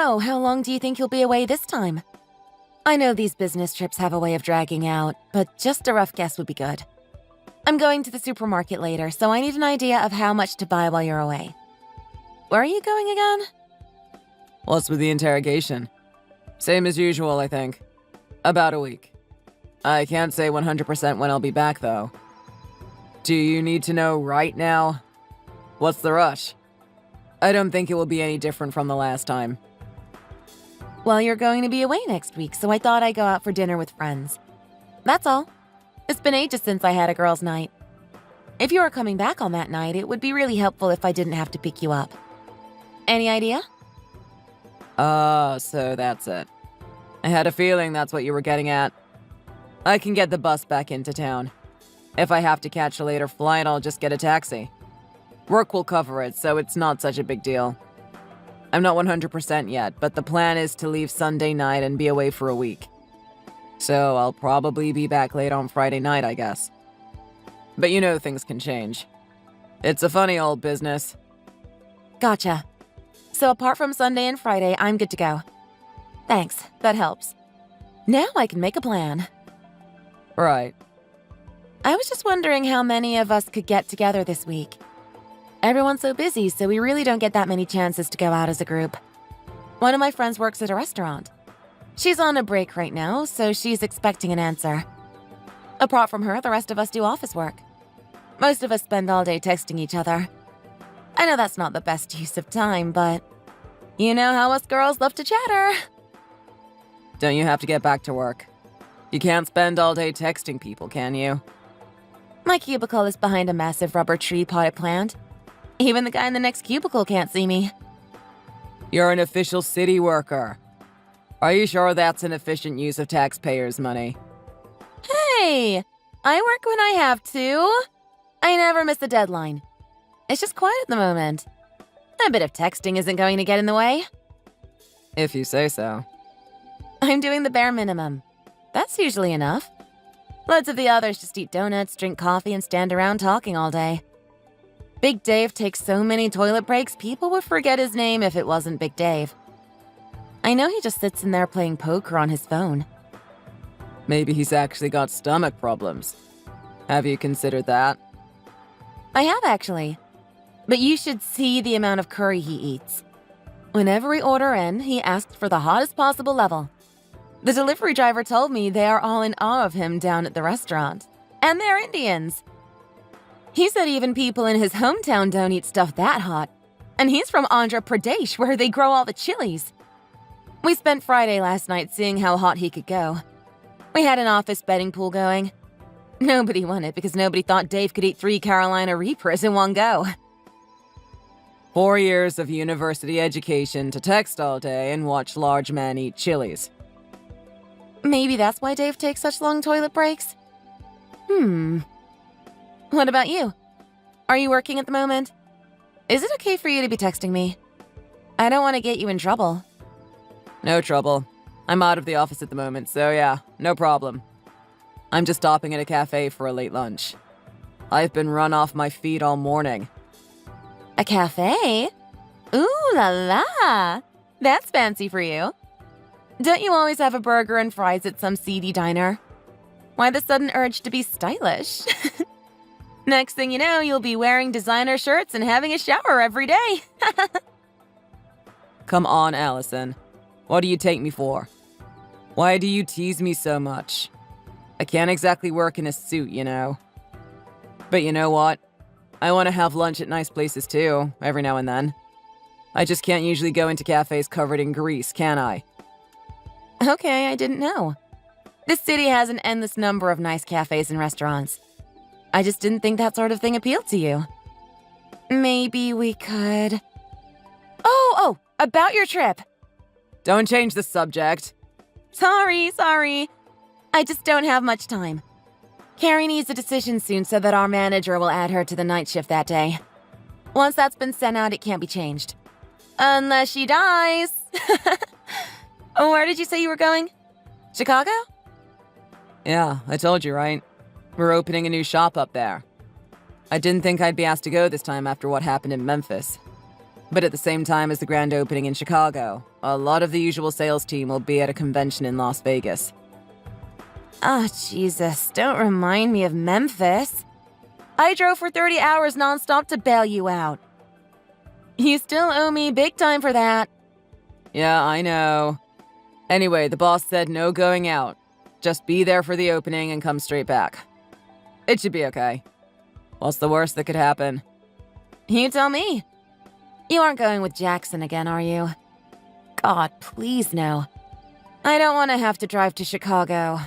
So, how long do you think you'll be away this time? I know these business trips have a way of dragging out, but just a rough guess would be good. I'm going to the supermarket later, so I need an idea of how much to buy while you're away. Where are you going again? What's with the interrogation? Same as usual, I think. About a week. I can't say 100% when I'll be back, though. Do you need to know right now? What's the rush? I don't think it will be any different from the last time. Well, you're going to be away next week, so I thought I'd go out for dinner with friends. That's all. It's been ages since I had a girls' night. If you were coming back on that night, it would be really helpful if I didn't have to pick you up. Any idea? So that's it. I had a feeling that's what you were getting at. I can get the bus back into town. If I have to catch a later flight, I'll just get a taxi. Work will cover it, so it's not such a big deal. I'm not 100% yet, but the plan is to leave Sunday night and be away for a week. So I'll probably be back late on Friday night, I guess. But you know things can change. It's a funny old business. Gotcha. So apart from Sunday and Friday, I'm good to go. Thanks, that helps. Now I can make a plan. Right. I was just wondering how many of us could get together this week. Everyone's so busy, so we really don't get that many chances to go out as a group. One of my friends works at a restaurant. She's on a break right now, so she's expecting an answer. Apart from her, the rest of us do office work. Most of us spend all day texting each other. I know that's not the best use of time, but you know how us girls love to chatter. Don't you have to get back to work? You can't spend all day texting people, can you? My cubicle is behind a massive rubber tree potted plant. Even the guy in the next cubicle can't see me. You're an official city worker. Are you sure that's an efficient use of taxpayers' money? Hey! I work when I have to. I never miss a deadline. It's just quiet at the moment. A bit of texting isn't going to get in the way. If you say so. I'm doing the bare minimum. That's usually enough. Loads of the others just eat donuts, drink coffee, and stand around talking all day. Big Dave takes so many toilet breaks, people would forget his name if it wasn't Big Dave. I know he just sits in there playing poker on his phone. Maybe he's actually got stomach problems. Have you considered that? I have, actually. But you should see the amount of curry he eats. Whenever we order in, he asks for the hottest possible level. The delivery driver told me they are all in awe of him down at the restaurant. And they're Indians. He said even people in his hometown don't eat stuff that hot. And he's from Andhra Pradesh, where they grow all the chilies. We spent Friday last night seeing how hot he could go. We had an office betting pool going. Nobody won it because nobody thought Dave could eat 3 Carolina Reapers in one go. 4 years of university education to text all day and watch large men eat chilies. Maybe that's why Dave takes such long toilet breaks? What about you? Are you working at the moment? Is it okay for you to be texting me? I don't want to get you in trouble. No trouble. I'm out of the office at the moment, so yeah, no problem. I'm just stopping at a cafe for a late lunch. I've been run off my feet all morning. A cafe? Ooh la la! That's fancy for you. Don't you always have a burger and fries at some seedy diner? Why the sudden urge to be stylish? Next thing you know, you'll be wearing designer shirts and having a shower every day. Come on, Allison. What do you take me for? Why do you tease me so much? I can't exactly work in a suit, you know. But you know what? I want to have lunch at nice places too, every now and then. I just can't usually go into cafes covered in grease, can I? Okay, I didn't know. This city has an endless number of nice cafes and restaurants. I just didn't think that sort of thing appealed to you. Maybe we could... Oh, about your trip. Don't change the subject. Sorry. I just don't have much time. Carrie needs a decision soon so that our manager will add her to the night shift that day. Once that's been sent out, it can't be changed. Unless she dies. Where did you say you were going? Chicago? Yeah, I told you, right? We're opening a new shop up there. I didn't think I'd be asked to go this time after what happened in Memphis. But at the same time as the grand opening in Chicago, a lot of the usual sales team will be at a convention in Las Vegas. Oh, Jesus, don't remind me of Memphis. I drove for 30 hours nonstop to bail you out. You still owe me big time for that. Yeah, I know. Anyway, the boss said no going out. Just be there for the opening and come straight back. It should be okay. What's the worst that could happen? You tell me. You aren't going with Jackson again, are you? God, please no. I don't want to have to drive to Chicago.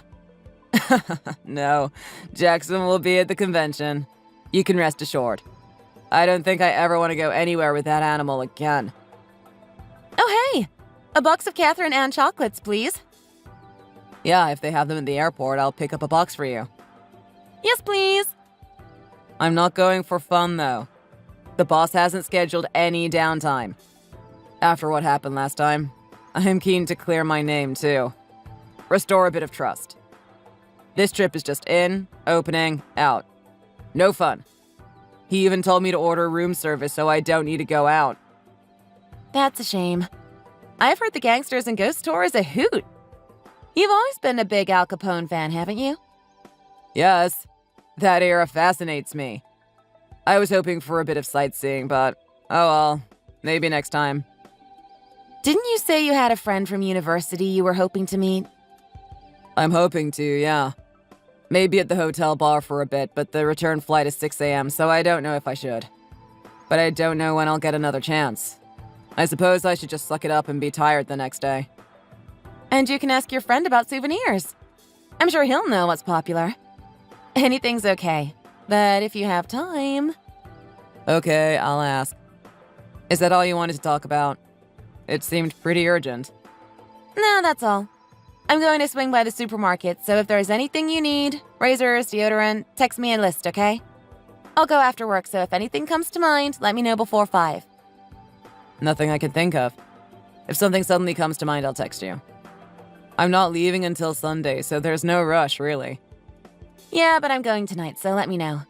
No, Jackson will be at the convention. You can rest assured. I don't think I ever want to go anywhere with that animal again. Oh, hey! A box of Catherine Ann chocolates, please. Yeah, if they have them at the airport, I'll pick up a box for you. Yes, please. I'm not going for fun, though. The boss hasn't scheduled any downtime. After what happened last time, I am keen to clear my name, too. Restore a bit of trust. This trip is just in, opening, out. No fun. He even told me to order room service so I don't need to go out. That's a shame. I've heard the Gangsters and Ghost Tour is a hoot. You've always been a big Al Capone fan, haven't you? Yes, that era fascinates me. I was hoping for a bit of sightseeing, but oh well, maybe next time. Didn't you say you had a friend from university you were hoping to meet? I'm hoping to, yeah. Maybe at the hotel bar for a bit, but the return flight is 6 a.m., so I don't know if I should. But I don't know when I'll get another chance. I suppose I should just suck it up and be tired the next day. And you can ask your friend about souvenirs. I'm sure he'll know what's popular. Anything's okay, but if you have time... Okay, I'll ask. Is that all you wanted to talk about? It seemed pretty urgent. No, that's all. I'm going to swing by the supermarket, so if there's anything you need, razors, deodorant, text me a list, okay? I'll go after work, so if anything comes to mind, let me know before 5. Nothing I can think of. If something suddenly comes to mind, I'll text you. I'm not leaving until Sunday, so there's no rush, really. Yeah, but I'm going tonight, so let me know.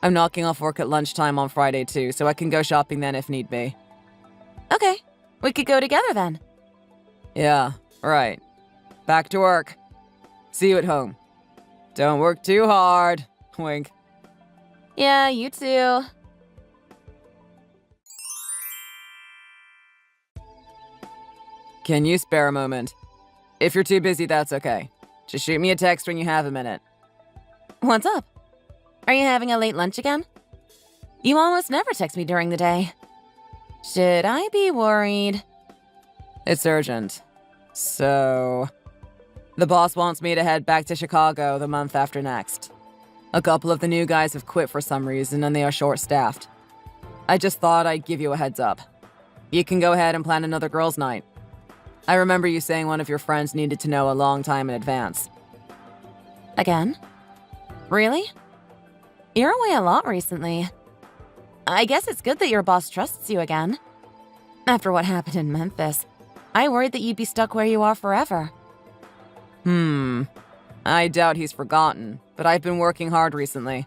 I'm knocking off work at lunchtime on Friday, too, so I can go shopping then if need be. Okay, we could go together then. Yeah, right. Back to work. See you at home. Don't work too hard. Wink. Yeah, you too. Can you spare a moment? If you're too busy, that's okay. Just shoot me a text when you have a minute. What's up? Are you having a late lunch again? You almost never text me during the day. Should I be worried? It's urgent. So... The boss wants me to head back to Chicago the month after next. A couple of the new guys have quit for some reason and they are short-staffed. I just thought I'd give you a heads up. You can go ahead and plan another girls' night. I remember you saying one of your friends needed to know a long time in advance. Again? Really? You're away a lot recently. I guess it's good that your boss trusts you again. After what happened in Memphis, I worried that you'd be stuck where you are forever. I doubt he's forgotten, but I've been working hard recently.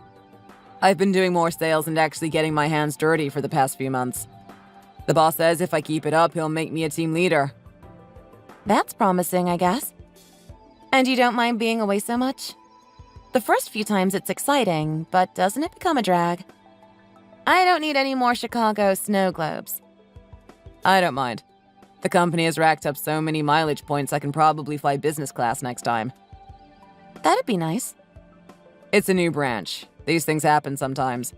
I've been doing more sales and actually getting my hands dirty for the past few months. The boss says if I keep it up, he'll make me a team leader. That's promising, I guess. And you don't mind being away so much? The first few times it's exciting, but doesn't it become a drag? I don't need any more Chicago snow globes. I don't mind. The company has racked up so many mileage points I can probably fly business class next time. That'd be nice. It's a new branch. These things happen sometimes.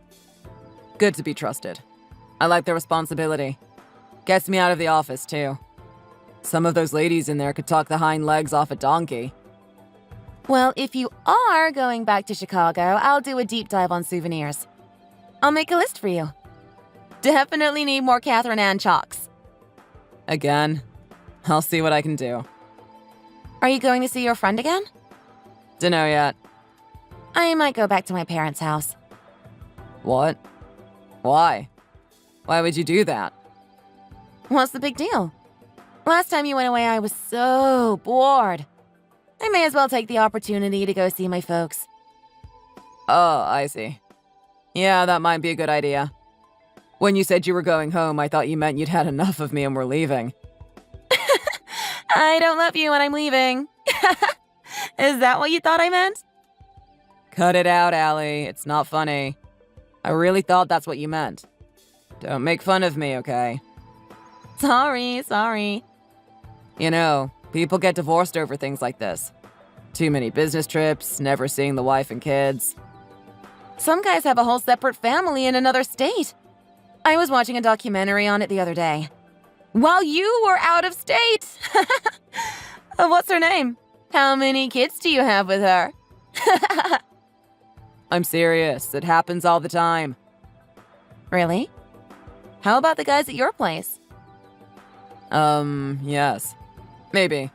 Good to be trusted. I like the responsibility. Gets me out of the office, too. Some of those ladies in there could talk the hind legs off a donkey. Well, if you are going back to Chicago, I'll do a deep dive on souvenirs. I'll make a list for you. Definitely need more Catherine Ann chalks. Again? I'll see what I can do. Are you going to see your friend again? Dunno yet. I might go back to my parents' house. What? Why? Why would you do that? What's the big deal? Last time you went away, I was so bored. I may as well take the opportunity to go see my folks. Oh, I see. Yeah, that might be a good idea. When you said you were going home, I thought you meant you'd had enough of me and were leaving. I don't love you when I'm leaving. Is that what you thought I meant? Cut it out, Allie. It's not funny. I really thought that's what you meant. Don't make fun of me, okay? Sorry. You know, people get divorced over things like this. Too many business trips, never seeing the wife and kids. Some guys have a whole separate family in another state. I was watching a documentary on it the other day. While you were out of state! What's her name? How many kids do you have with her? I'm serious. It happens all the time. Really? How about the guys at your place? Yes. Maybe.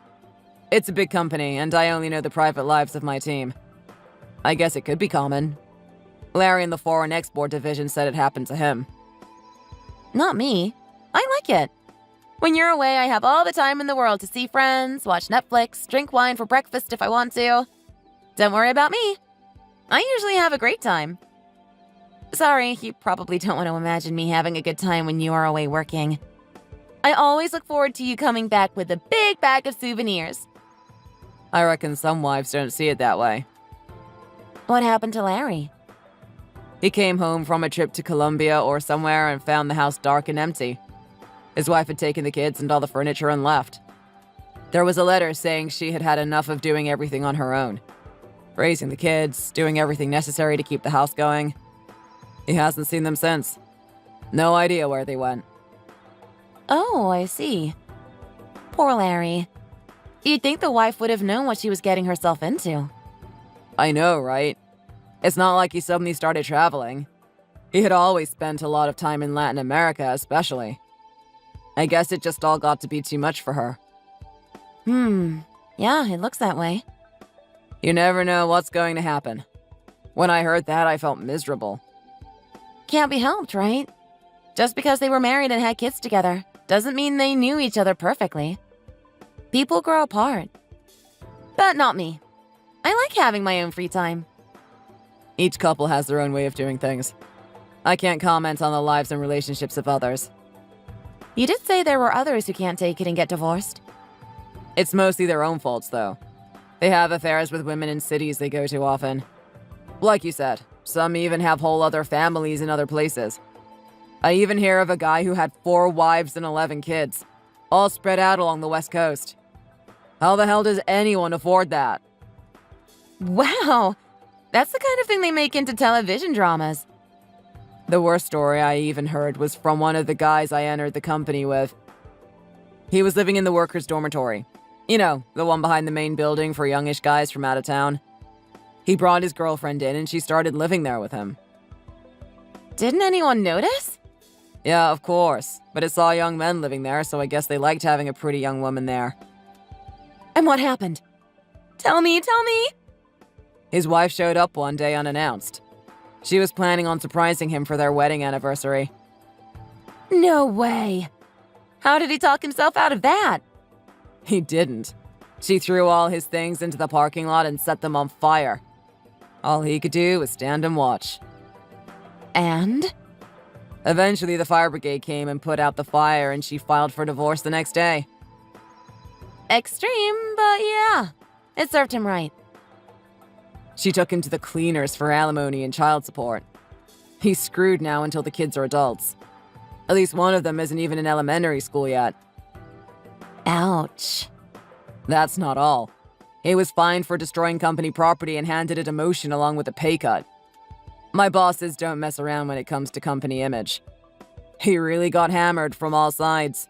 It's a big company, and I only know the private lives of my team. I guess it could be common. Larry in the foreign export division said it happened to him. Not me. I like it. When you're away, I have all the time in the world to see friends, watch Netflix, drink wine for breakfast if I want to. Don't worry about me. I usually have a great time. Sorry, you probably don't want to imagine me having a good time when you are away working. I always look forward to you coming back with a big bag of souvenirs. I reckon some wives don't see it that way. What happened to Larry? He came home from a trip to Colombia or somewhere and found the house dark and empty. His wife had taken the kids and all the furniture and left. There was a letter saying she had had enough of doing everything on her own. Raising the kids, doing everything necessary to keep the house going. He hasn't seen them since. No idea where they went. Oh, I see. Poor Larry. You'd think the wife would have known what she was getting herself into. I know, right? It's not like he suddenly started traveling. He had always spent a lot of time in Latin America, especially. I guess it just all got to be too much for her. Yeah, it looks that way. You never know what's going to happen. When I heard that, I felt miserable. Can't be helped, right? Just because they were married and had kids together doesn't mean they knew each other perfectly. People grow apart. But not me. I like having my own free time. Each couple has their own way of doing things. I can't comment on the lives and relationships of others. You did say there were others who can't take it and get divorced. It's mostly their own faults, though. They have affairs with women in cities they go to often. Like you said, some even have whole other families in other places. I even hear of a guy who had 4 wives and 11 kids, all spread out along the West Coast. How the hell does anyone afford that? Wow, that's the kind of thing they make into television dramas. The worst story I even heard was from one of the guys I entered the company with. He was living in the workers' dormitory. You know, the one behind the main building for youngish guys from out of town. He brought his girlfriend in and she started living there with him. Didn't anyone notice? Yeah, of course. But it saw young men living there, so I guess they liked having a pretty young woman there. And what happened? Tell me! His wife showed up one day unannounced. She was planning on surprising him for their wedding anniversary. No way! How did he talk himself out of that? He didn't. She threw all his things into the parking lot and set them on fire. All he could do was stand and watch. And? Eventually, the fire brigade came and put out the fire, and she filed for divorce the next day. Extreme, but yeah, it served him right. She took him to the cleaners for alimony and child support. He's screwed now until the kids are adults. At least one of them isn't even in elementary school yet. Ouch. That's not all. He was fined for destroying company property and handed a demotion along with a pay cut. My bosses don't mess around when it comes to company image. He really got hammered from all sides.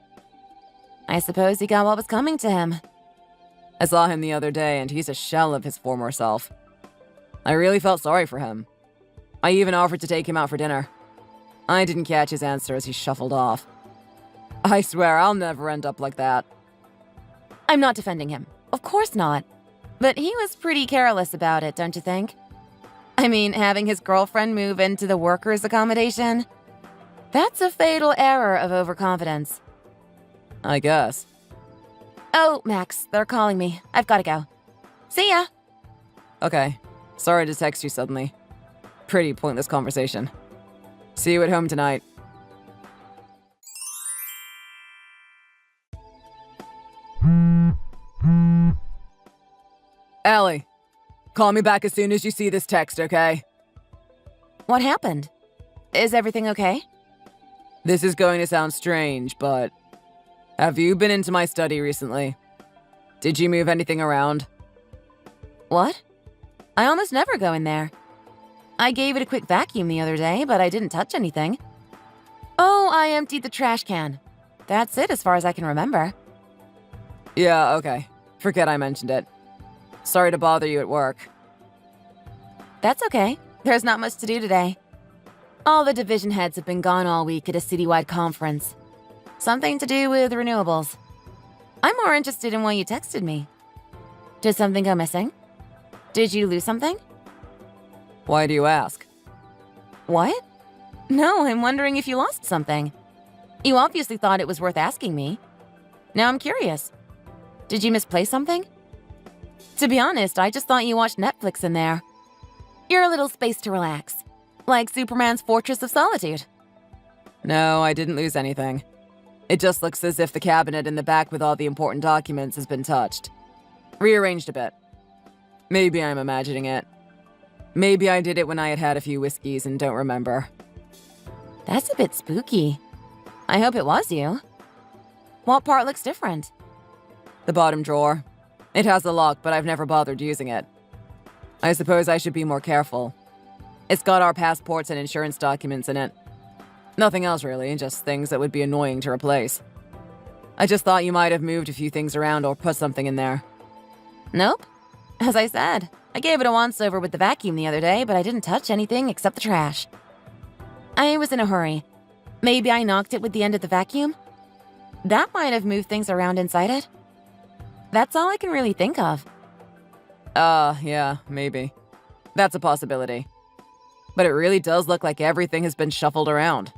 I suppose he got what was coming to him. I saw him the other day and he's a shell of his former self. I really felt sorry for him. I even offered to take him out for dinner. I didn't catch his answer as he shuffled off. I swear I'll never end up like that. I'm not defending him. Of course not. But he was pretty careless about it, don't you think? I mean, having his girlfriend move into the workers' accommodation? That's a fatal error of overconfidence. I guess. Oh, Max, they're calling me. I've got to go. See ya! Okay. Sorry to text you suddenly. Pretty pointless conversation. See you at home tonight. Allie, call me back as soon as you see this text, okay? What happened? Is everything okay? This is going to sound strange, but have you been into my study recently? Did you move anything around? What? I almost never go in there. I gave it a quick vacuum the other day, but I didn't touch anything. Oh, I emptied the trash can. That's it as far as I can remember. Yeah, okay. Forget I mentioned it. Sorry to bother you at work. That's okay. There's not much to do today. All the division heads have been gone all week at a citywide conference. Something to do with renewables. I'm more interested in why you texted me. Did something go missing? Did you lose something? Why do you ask? What? No, I'm wondering if you lost something. You obviously thought it was worth asking me. Now I'm curious. Did you misplace something? To be honest, I just thought you watched Netflix in there. You're a little space to relax. Like Superman's Fortress of Solitude. No, I didn't lose anything. It just looks as if the cabinet in the back with all the important documents has been touched. Rearranged a bit. Maybe I'm imagining it. Maybe I did it when I had had a few whiskeys and don't remember. That's a bit spooky. I hope it was you. What part looks different? The bottom drawer. It has a lock, but I've never bothered using it. I suppose I should be more careful. It's got our passports and insurance documents in it. Nothing else really, just things that would be annoying to replace. I just thought you might have moved a few things around or put something in there. Nope. As I said, I gave it a once-over with the vacuum the other day, but I didn't touch anything except the trash. I was in a hurry. Maybe I knocked it with the end of the vacuum? That might have moved things around inside it. That's all I can really think of. Yeah, maybe. That's a possibility. But it really does look like everything has been shuffled around.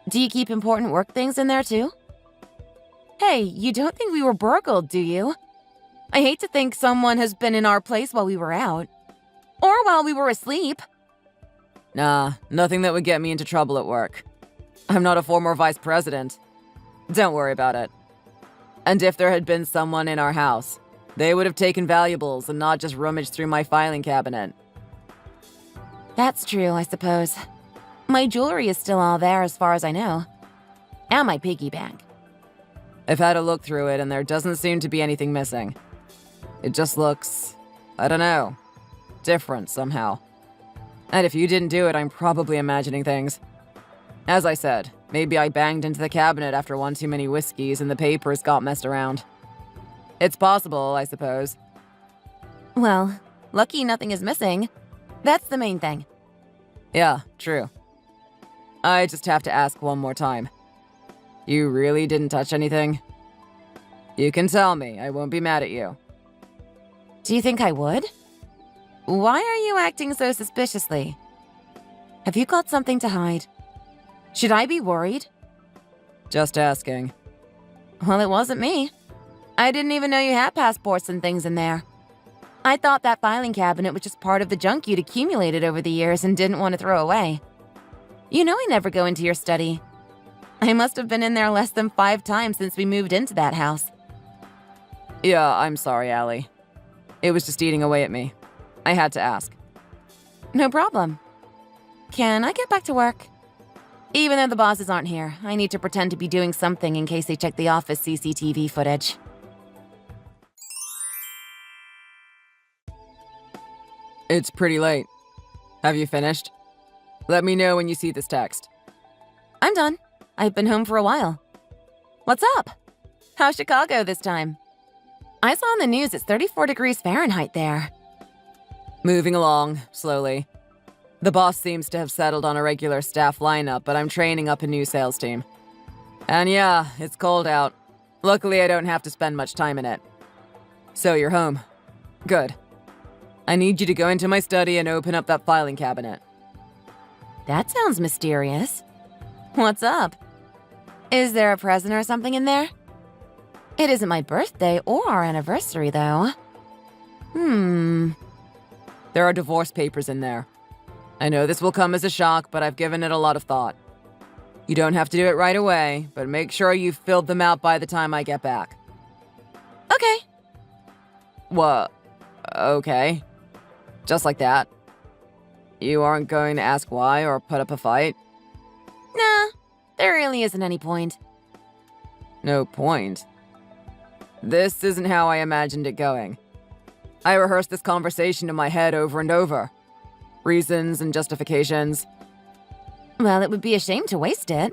Do you keep important work things in there too? Hey, you don't think we were burgled, do you? I hate to think someone has been in our place while we were out. Or while we were asleep. Nah, nothing that would get me into trouble at work. I'm not a former vice president. Don't worry about it. And if there had been someone in our house, they would have taken valuables and not just rummaged through my filing cabinet. That's true, I suppose. My jewelry is still all there as far as I know. And my piggy bank. I've had a look through it and there doesn't seem to be anything missing. It just looks, I don't know, different somehow. And if you didn't do it, I'm probably imagining things. As I said, maybe I banged into the cabinet after one too many whiskeys and the papers got messed around. It's possible, I suppose. Well, lucky nothing is missing. That's the main thing. Yeah, true. I just have to ask one more time. You really didn't touch anything? You can tell me, I won't be mad at you. Do you think I would? Why are you acting so suspiciously? Have you got something to hide? Should I be worried? Just asking. Well, it wasn't me. I didn't even know you had passports and things in there. I thought that filing cabinet was just part of the junk you'd accumulated over the years and didn't want to throw away. You know I never go into your study. I must have been in there less than 5 times since we moved into that house. Yeah, I'm sorry, Allie. It was just eating away at me. I had to ask. No problem. Can I get back to work? Even though the bosses aren't here, I need to pretend to be doing something in case they check the office CCTV footage. It's pretty late. Have you finished? Let me know when you see this text. I'm done. I've been home for a while. What's up? How's Chicago this time? I saw on the news it's 34 degrees Fahrenheit there. Moving along, slowly. The boss seems to have settled on a regular staff lineup, but I'm training up a new sales team. And yeah, it's cold out. Luckily, I don't have to spend much time in it. So you're home. Good. I need you to go into my study and open up that filing cabinet. That sounds mysterious. What's up? Is there a present or something in there? It isn't my birthday or our anniversary, though. There are divorce papers in there. I know this will come as a shock, but I've given it a lot of thought. You don't have to do it right away, but make sure you've filled them out by the time I get back. Okay. What? Okay. Just like that. You aren't going to ask why or put up a fight? Nah, there really isn't any point. No point. This isn't how I imagined it going. I rehearsed this conversation in my head over and over. Reasons and justifications. Well, it would be a shame to waste it.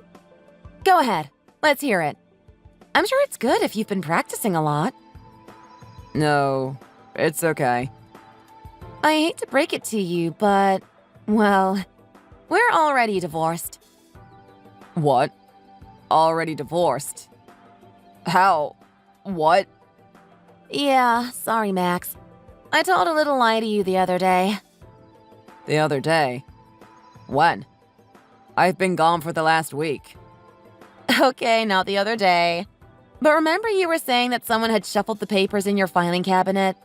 Go ahead, let's hear it. I'm sure it's good if you've been practicing a lot. No, it's okay. I hate to break it to you, but, well, we're already divorced. What? Already divorced? How? What? Yeah, sorry, Max. I told a little lie to you the other day. The other day? When? I've been gone for the last week. Okay, not the other day. But remember you were saying that someone had shuffled the papers in your filing cabinet?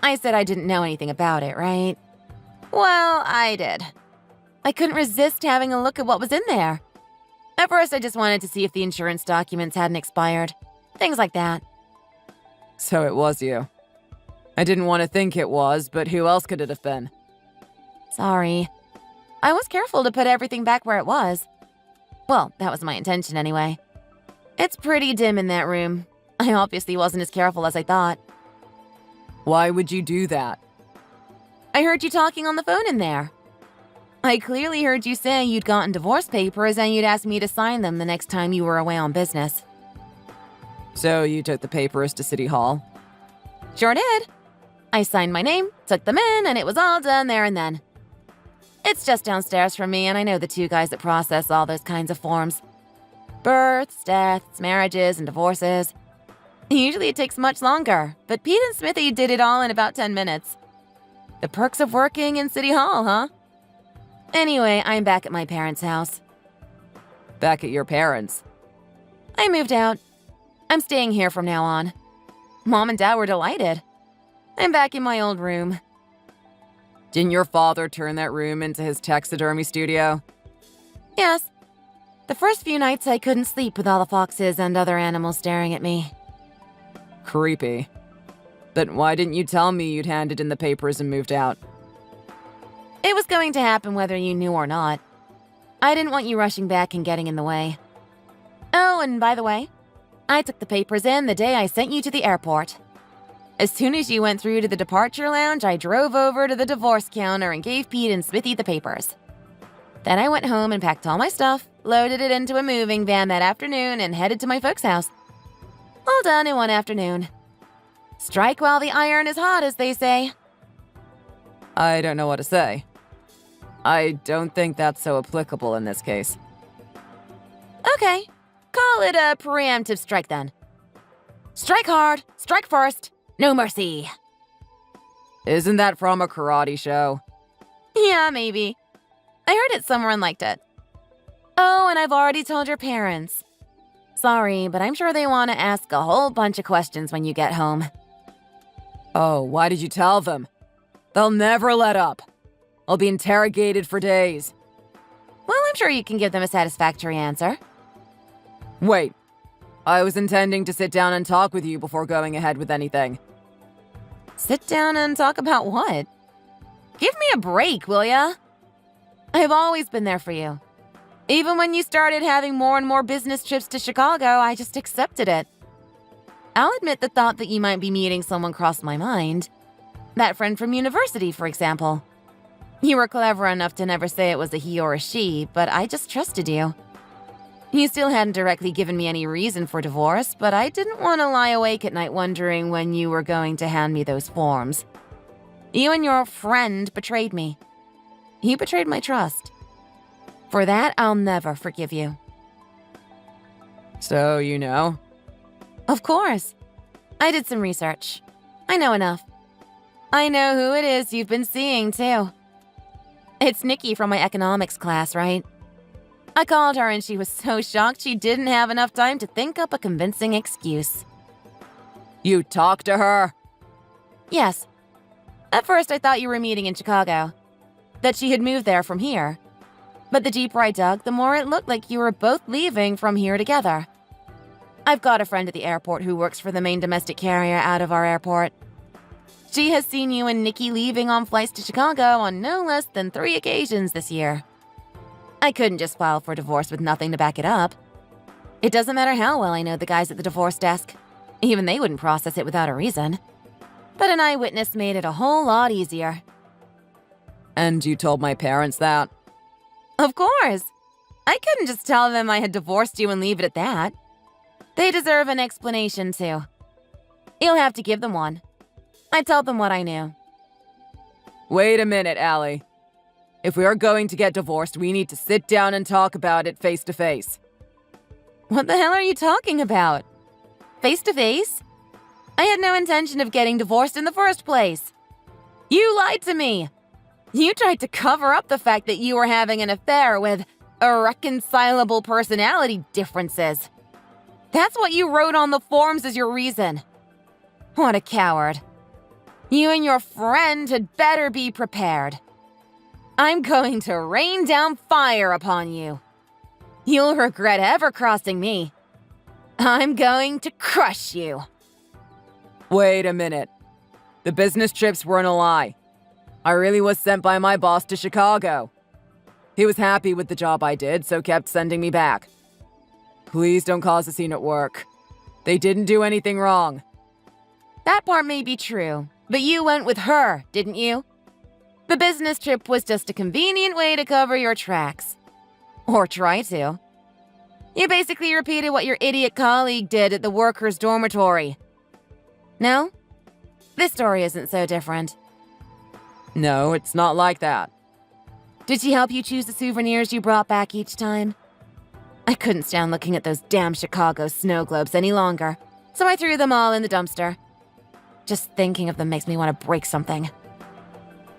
I said I didn't know anything about it, right? Well, I did. I couldn't resist having a look at what was in there. At first, I just wanted to see if the insurance documents hadn't expired. Things like that. So it was you. I didn't want to think it was, but who else could it have been? Sorry. I was careful to put everything back where it was. Well, that was my intention anyway. It's pretty dim in that room. I obviously wasn't as careful as I thought. Why would you do that? I heard you talking on the phone in there. I clearly heard you say you'd gotten divorce papers and you'd ask me to sign them the next time you were away on business. So you took the papers to City Hall? Sure did. I signed my name, took them in, and it was all done there and then. It's just downstairs from me, and I know the two guys that process all those kinds of forms. Births, deaths, marriages, and divorces. Usually it takes much longer, but Pete and Smithy did it all in about 10 minutes. The perks of working in City Hall, huh? Anyway, I'm back at my parents' house. Back at your parents'? I moved out. I'm staying here from now on. Mom and Dad were delighted. I'm back in my old room. Didn't your father turn that room into his taxidermy studio? Yes. The first few nights I couldn't sleep with all the foxes and other animals staring at me. Creepy. But why didn't you tell me you'd handed in the papers and moved out? It was going to happen whether you knew or not. I didn't want you rushing back and getting in the way. Oh, and by the way, I took the papers in the day I sent you to the airport. As soon as you went through to the departure lounge, I drove over to the divorce counter and gave Pete and Smithy the papers. Then I went home and packed all my stuff, loaded it into a moving van that afternoon, and headed to my folks' house. All done in one afternoon. Strike while the iron is hot, as they say. I don't know what to say. I don't think that's so applicable in this case. Okay, call it a preemptive strike then. Strike hard, strike first, no mercy. Isn't that from a karate show? Yeah, maybe. I heard it somewhere and liked it. Oh, and I've already told your parents. Sorry, but I'm sure they want to ask a whole bunch of questions when you get home. Oh, why did you tell them? They'll never let up. I'll be interrogated for days. Well, I'm sure you can give them a satisfactory answer. Wait. I was intending to sit down and talk with you before going ahead with anything. Sit down and talk about what? Give me a break, will ya? I've always been there for you. Even when you started having more and more business trips to Chicago, I just accepted it. I'll admit the thought that you might be meeting someone crossed my mind. That friend from university, for example. You were clever enough to never say it was a he or a she, but I just trusted you. You still hadn't directly given me any reason for divorce, but I didn't want to lie awake at night wondering when you were going to hand me those forms. You and your friend betrayed me. You betrayed my trust. For that, I'll never forgive you. So, you know? Of course. I did some research. I know enough. I know who it is you've been seeing, too. It's Nikki from my economics class, right? I called her and she was so shocked she didn't have enough time to think up a convincing excuse. You talked to her? Yes. At first, I thought you were meeting in Chicago. That she had moved there from here. But the deeper I dug, the more it looked like you were both leaving from here together. I've got a friend at the airport who works for the main domestic carrier out of our airport. She has seen you and Nikki leaving on flights to Chicago on no less than 3 occasions this year. I couldn't just file for divorce with nothing to back it up. It doesn't matter how well I know the guys at the divorce desk. Even they wouldn't process it without a reason. But an eyewitness made it a whole lot easier. And you told my parents that? Of course. I couldn't just tell them I had divorced you and leave it at that. They deserve an explanation, too. You'll have to give them one. I told them what I knew. Wait a minute, Allie. If we are going to get divorced, we need to sit down and talk about it face to face. What the hell are you talking about? Face to face? I had no intention of getting divorced in the first place. You lied to me. You tried to cover up the fact that you were having an affair with irreconcilable personality differences. That's what you wrote on the forms as your reason. What a coward. You and your friend had better be prepared. I'm going to rain down fire upon you. You'll regret ever crossing me. I'm going to crush you. Wait a minute. The business trips weren't a lie. I really was sent by my boss to Chicago. He was happy with the job I did, so kept sending me back. Please don't cause a scene at work. They didn't do anything wrong. That part may be true, but you went with her, didn't you? The business trip was just a convenient way to cover your tracks. Or try to. You basically repeated what your idiot colleague did at the workers' dormitory. No? This story isn't so different. No, it's not like that. Did she help you choose the souvenirs you brought back each time? I couldn't stand looking at those damn Chicago snow globes any longer, so I threw them all in the dumpster. Just thinking of them makes me want to break something.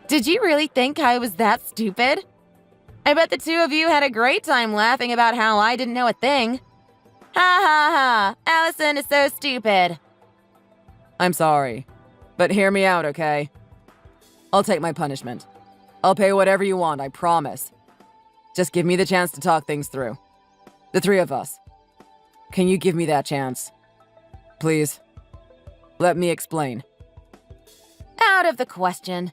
Did you really think I was that stupid? I bet the two of you had a great time laughing about how I didn't know a thing. Ha ha ha, Allison is so stupid. I'm sorry, but hear me out, okay? I'll take my punishment. I'll pay whatever you want, I promise. Just give me the chance to talk things through. The three of us. Can you give me that chance? Please. Let me explain. Out of the question.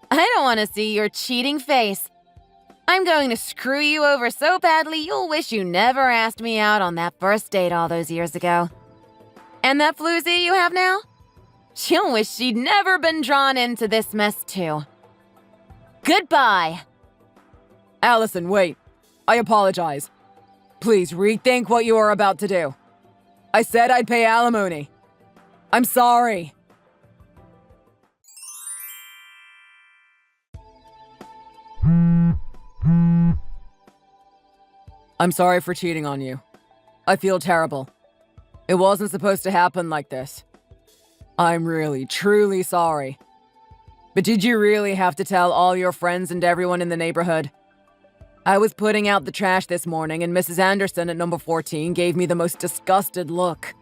I don't want to see your cheating face. I'm going to screw you over so badly you'll wish you never asked me out on that first date all those years ago. And that floozy you have now? She'll wish she'd never been drawn into this mess too. Goodbye. Allison, wait. I apologize. Please rethink what you are about to do. I said I'd pay alimony. I'm sorry. I'm sorry for cheating on you. I feel terrible. It wasn't supposed to happen like this. I'm really, truly sorry. But did you really have to tell all your friends and everyone in the neighborhood? I was putting out the trash this morning and Mrs. Anderson at number 14 gave me the most disgusted look.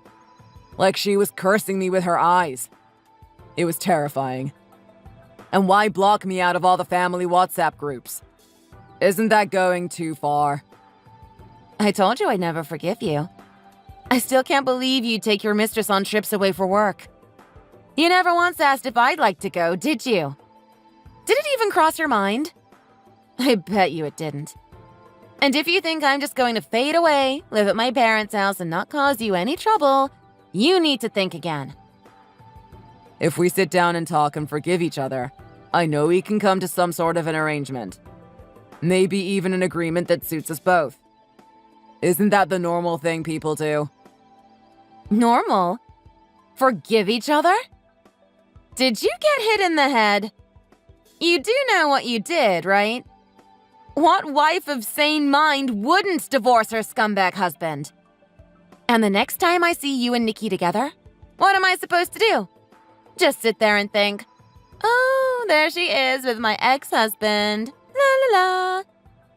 Like she was cursing me with her eyes. It was terrifying. And why block me out of all the family WhatsApp groups? Isn't that going too far? I told you I'd never forgive you. I still can't believe you'd take your mistress on trips away for work. You never once asked if I'd like to go, did you? Did it even cross your mind? I bet you it didn't. And if you think I'm just going to fade away, live at my parents' house, and not cause you any trouble, you need to think again. If we sit down and talk and forgive each other, I know we can come to some sort of an arrangement. Maybe even an agreement that suits us both. Isn't that the normal thing people do? Normal? Forgive each other? Did you get hit in the head? You do know what you did, right? What wife of sane mind wouldn't divorce her scumbag husband? And the next time I see you and Nikki together, what am I supposed to do? Just sit there and think, oh, there she is with my ex-husband, la la la.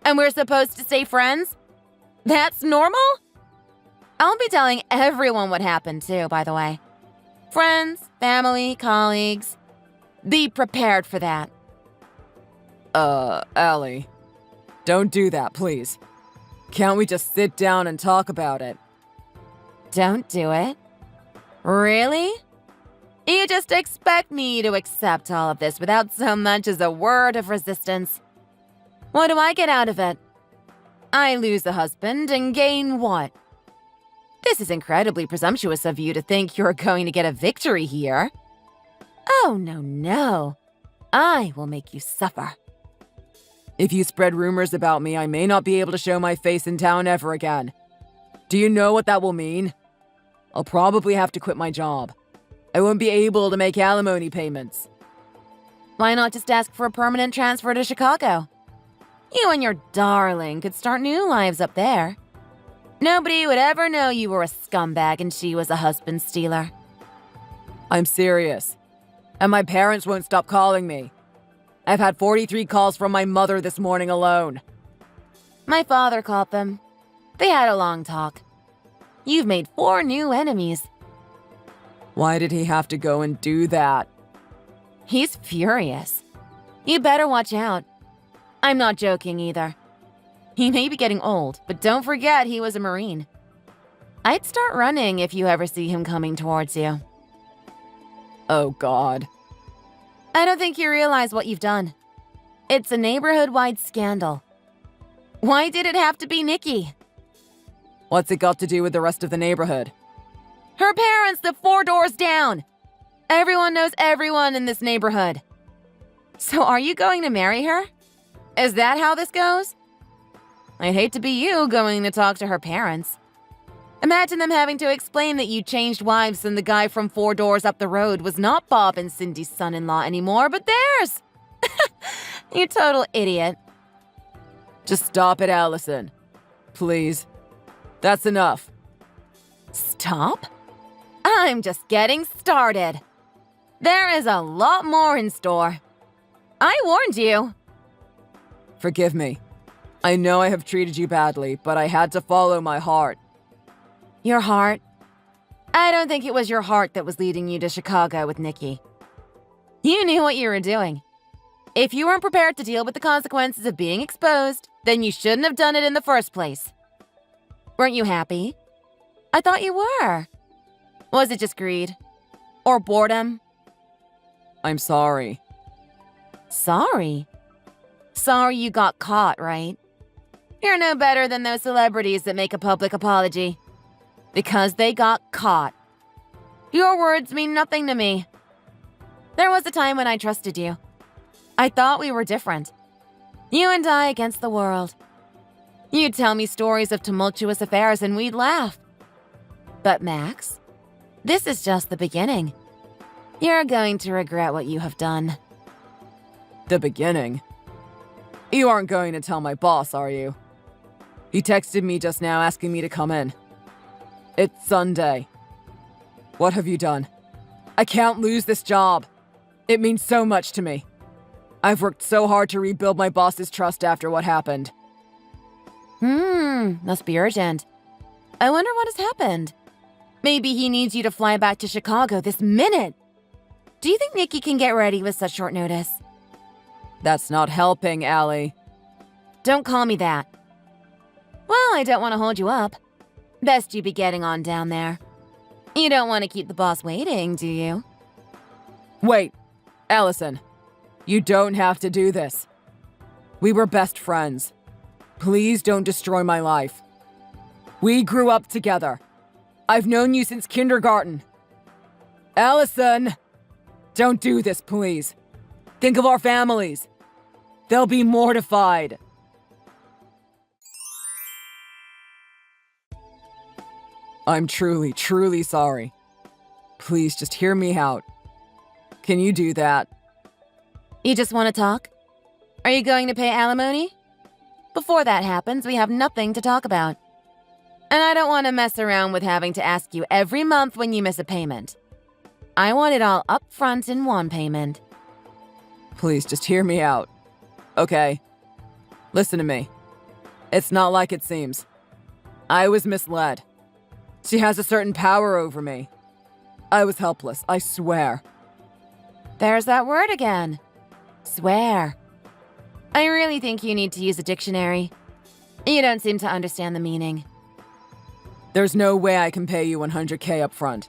And we're supposed to stay friends? That's normal? I'll be telling everyone what happened too, by the way. Friends, family, colleagues. Be prepared for that. Allie. Don't do that, please. Can't we just sit down and talk about it? Don't do it. Really? You just expect me to accept all of this without so much as a word of resistance. What do I get out of it? I lose a husband and gain what? This is incredibly presumptuous of you to think you're going to get a victory here. Oh, no. I will make you suffer. If you spread rumors about me, I may not be able to show my face in town ever again. Do you know what that will mean? I'll probably have to quit my job. I won't be able to make alimony payments. Why not just ask for a permanent transfer to Chicago? You and your darling could start new lives up there. Nobody would ever know you were a scumbag and she was a husband stealer. I'm serious. And my parents won't stop calling me. I've had 43 calls from my mother this morning alone. My father called them. They had a long talk. You've made 4 new enemies. Why did he have to go and do that? He's furious. You better watch out. I'm not joking either. He may be getting old, but don't forget he was a Marine. I'd start running if you ever see him coming towards you. Oh, God. I don't think you realize what you've done. It's a neighborhood-wide scandal. Why did it have to be Nikki? What's it got to do with the rest of the neighborhood? Her parents live 4 doors down. Everyone knows everyone in this neighborhood. So are you going to marry her? Is that how this goes? I'd hate to be you going to talk to her parents. Imagine them having to explain that you changed wives and the guy from 4 doors up the road was not Bob and Cindy's son-in-law anymore, but theirs. You total idiot. Just stop it, Allison. Please. That's enough. Stop? I'm just getting started. There is a lot more in store. I warned you. Forgive me. I know I have treated you badly, but I had to follow my heart. Your heart? I don't think it was your heart that was leading you to Chicago with Nikki. You knew what you were doing. If you weren't prepared to deal with the consequences of being exposed, then you shouldn't have done it in the first place. Weren't you happy? I thought you were. Was it just greed? Or boredom? I'm sorry. Sorry? Sorry you got caught, right? You're no better than those celebrities that make a public apology. Because they got caught. Your words mean nothing to me. There was a time when I trusted you. I thought we were different. You and I against the world. You'd tell me stories of tumultuous affairs and we'd laugh. But Max, this is just the beginning. You're going to regret what you have done. The beginning? You aren't going to tell my boss, are you? He texted me just now asking me to come in. It's Sunday. What have you done? I can't lose this job. It means so much to me. I've worked so hard to rebuild my boss's trust after what happened. Must be urgent. I wonder what has happened. Maybe he needs you to fly back to Chicago this minute. Do you think Nikki can get ready with such short notice? That's not helping, Allie. Don't call me that. Well, I don't want to hold you up. Best you be getting on down there. You don't want to keep the boss waiting, do you? Wait, Allison. You don't have to do this. We were best friends. Please don't destroy my life. We grew up together. I've known you since kindergarten. Allison! Don't do this, please. Think of our families. They'll be mortified. I'm truly, truly sorry. Please just hear me out. Can you do that? You just want to talk? Are you going to pay alimony? Before that happens, we have nothing to talk about. And I don't want to mess around with having to ask you every month when you miss a payment. I want it all up front in one payment. Please just hear me out. Okay? Listen to me. It's not like it seems. I was misled. She has a certain power over me. I was helpless, I swear. There's that word again. Swear. I really think you need to use a dictionary. You don't seem to understand the meaning. There's no way I can pay you $100K up front.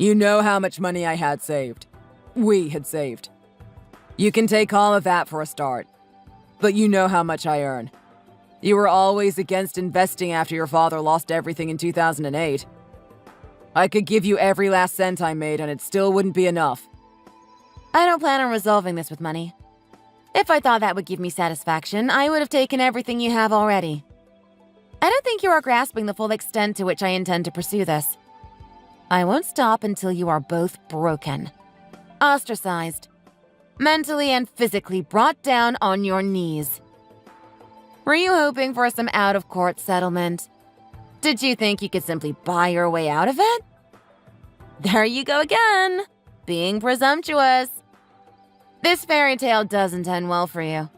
You know how much money I had saved. We had saved. You can take all of that for a start. But you know how much I earn. You were always against investing after your father lost everything in 2008. I could give you every last cent I made and it still wouldn't be enough. I don't plan on resolving this with money. If I thought that would give me satisfaction, I would have taken everything you have already. I don't think you are grasping the full extent to which I intend to pursue this. I won't stop until you are both broken, ostracized, mentally and physically brought down on your knees. Were you hoping for some out-of-court settlement? Did you think you could simply buy your way out of it? There you go again, being presumptuous. This fairy tale doesn't end well for you.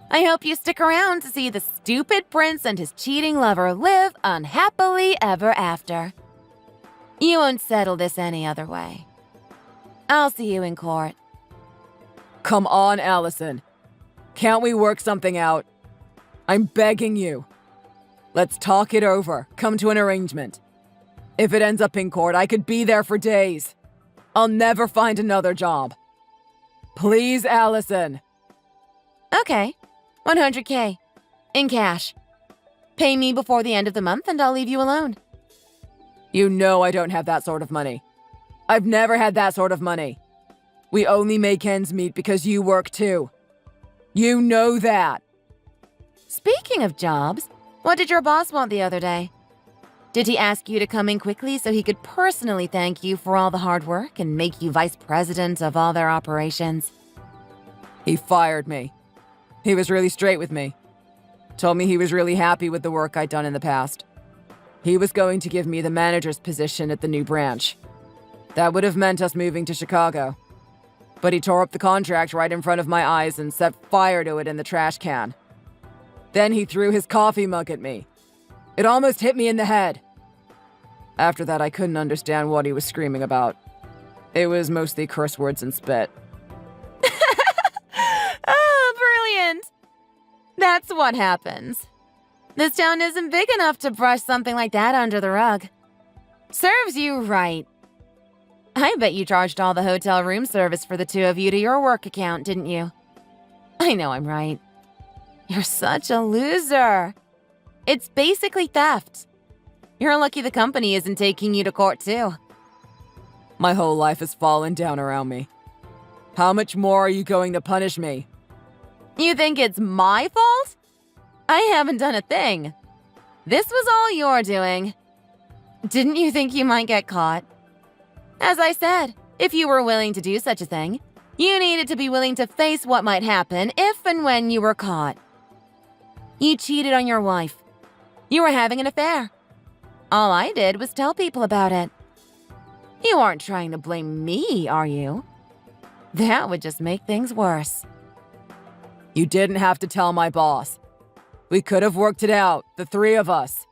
I hope you stick around to see the stupid prince and his cheating lover live unhappily ever after. You won't settle this any other way. I'll see you in court. Come on, Allison. Can't we work something out? I'm begging you. Let's talk it over, come to an arrangement. If it ends up in court, I could be there for days. I'll never find another job. Please, Allison. Okay, $100K. In cash. Pay me before the end of the month and I'll leave you alone. You know I don't have that sort of money. I've never had that sort of money. We only make ends meet because you work too. You know that. Speaking of jobs, what did your boss want the other day? Did he ask you to come in quickly so he could personally thank you for all the hard work and make you vice president of all their operations? He fired me. He was really straight with me. Told me he was really happy with the work I'd done in the past. He was going to give me the manager's position at the new branch. That would have meant us moving to Chicago. But he tore up the contract right in front of my eyes and set fire to it in the trash can. Then he threw his coffee mug at me. It almost hit me in the head. After that, I couldn't understand what he was screaming about. It was mostly curse words and spit. Oh, brilliant! That's what happens. This town isn't big enough to brush something like that under the rug. Serves you right. I bet you charged all the hotel room service for the two of you to your work account, didn't you? I know I'm right. You're such a loser. It's basically theft. You're lucky the company isn't taking you to court, too. My whole life has fallen down around me. How much more are you going to punish me? You think it's my fault? I haven't done a thing. This was all your doing. Didn't you think you might get caught? As I said, if you were willing to do such a thing, you needed to be willing to face what might happen if and when you were caught. You cheated on your wife. You were having an affair. All I did was tell people about it. You aren't trying to blame me, are you? That would just make things worse. You didn't have to tell my boss. We could have worked it out, the three of us.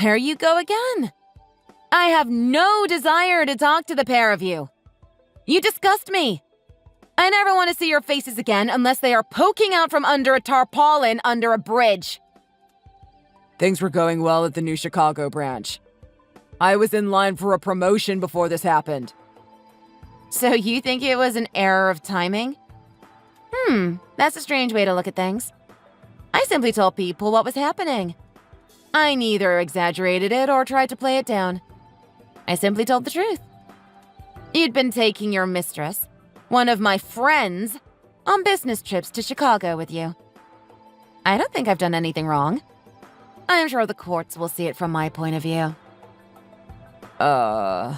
There you go again. I have no desire to talk to the pair of you. You disgust me. I never want to see your faces again unless they are poking out from under a tarpaulin under a bridge. Things were going well at the new Chicago branch. I was in line for a promotion before this happened. So you think it was an error of timing? That's a strange way to look at things. I simply told people what was happening. I neither exaggerated it or tried to play it down. I simply told the truth. You'd been taking your mistress, one of my friends, on business trips to Chicago with you. I don't think I've done anything wrong. I'm sure the courts will see it from my point of view. The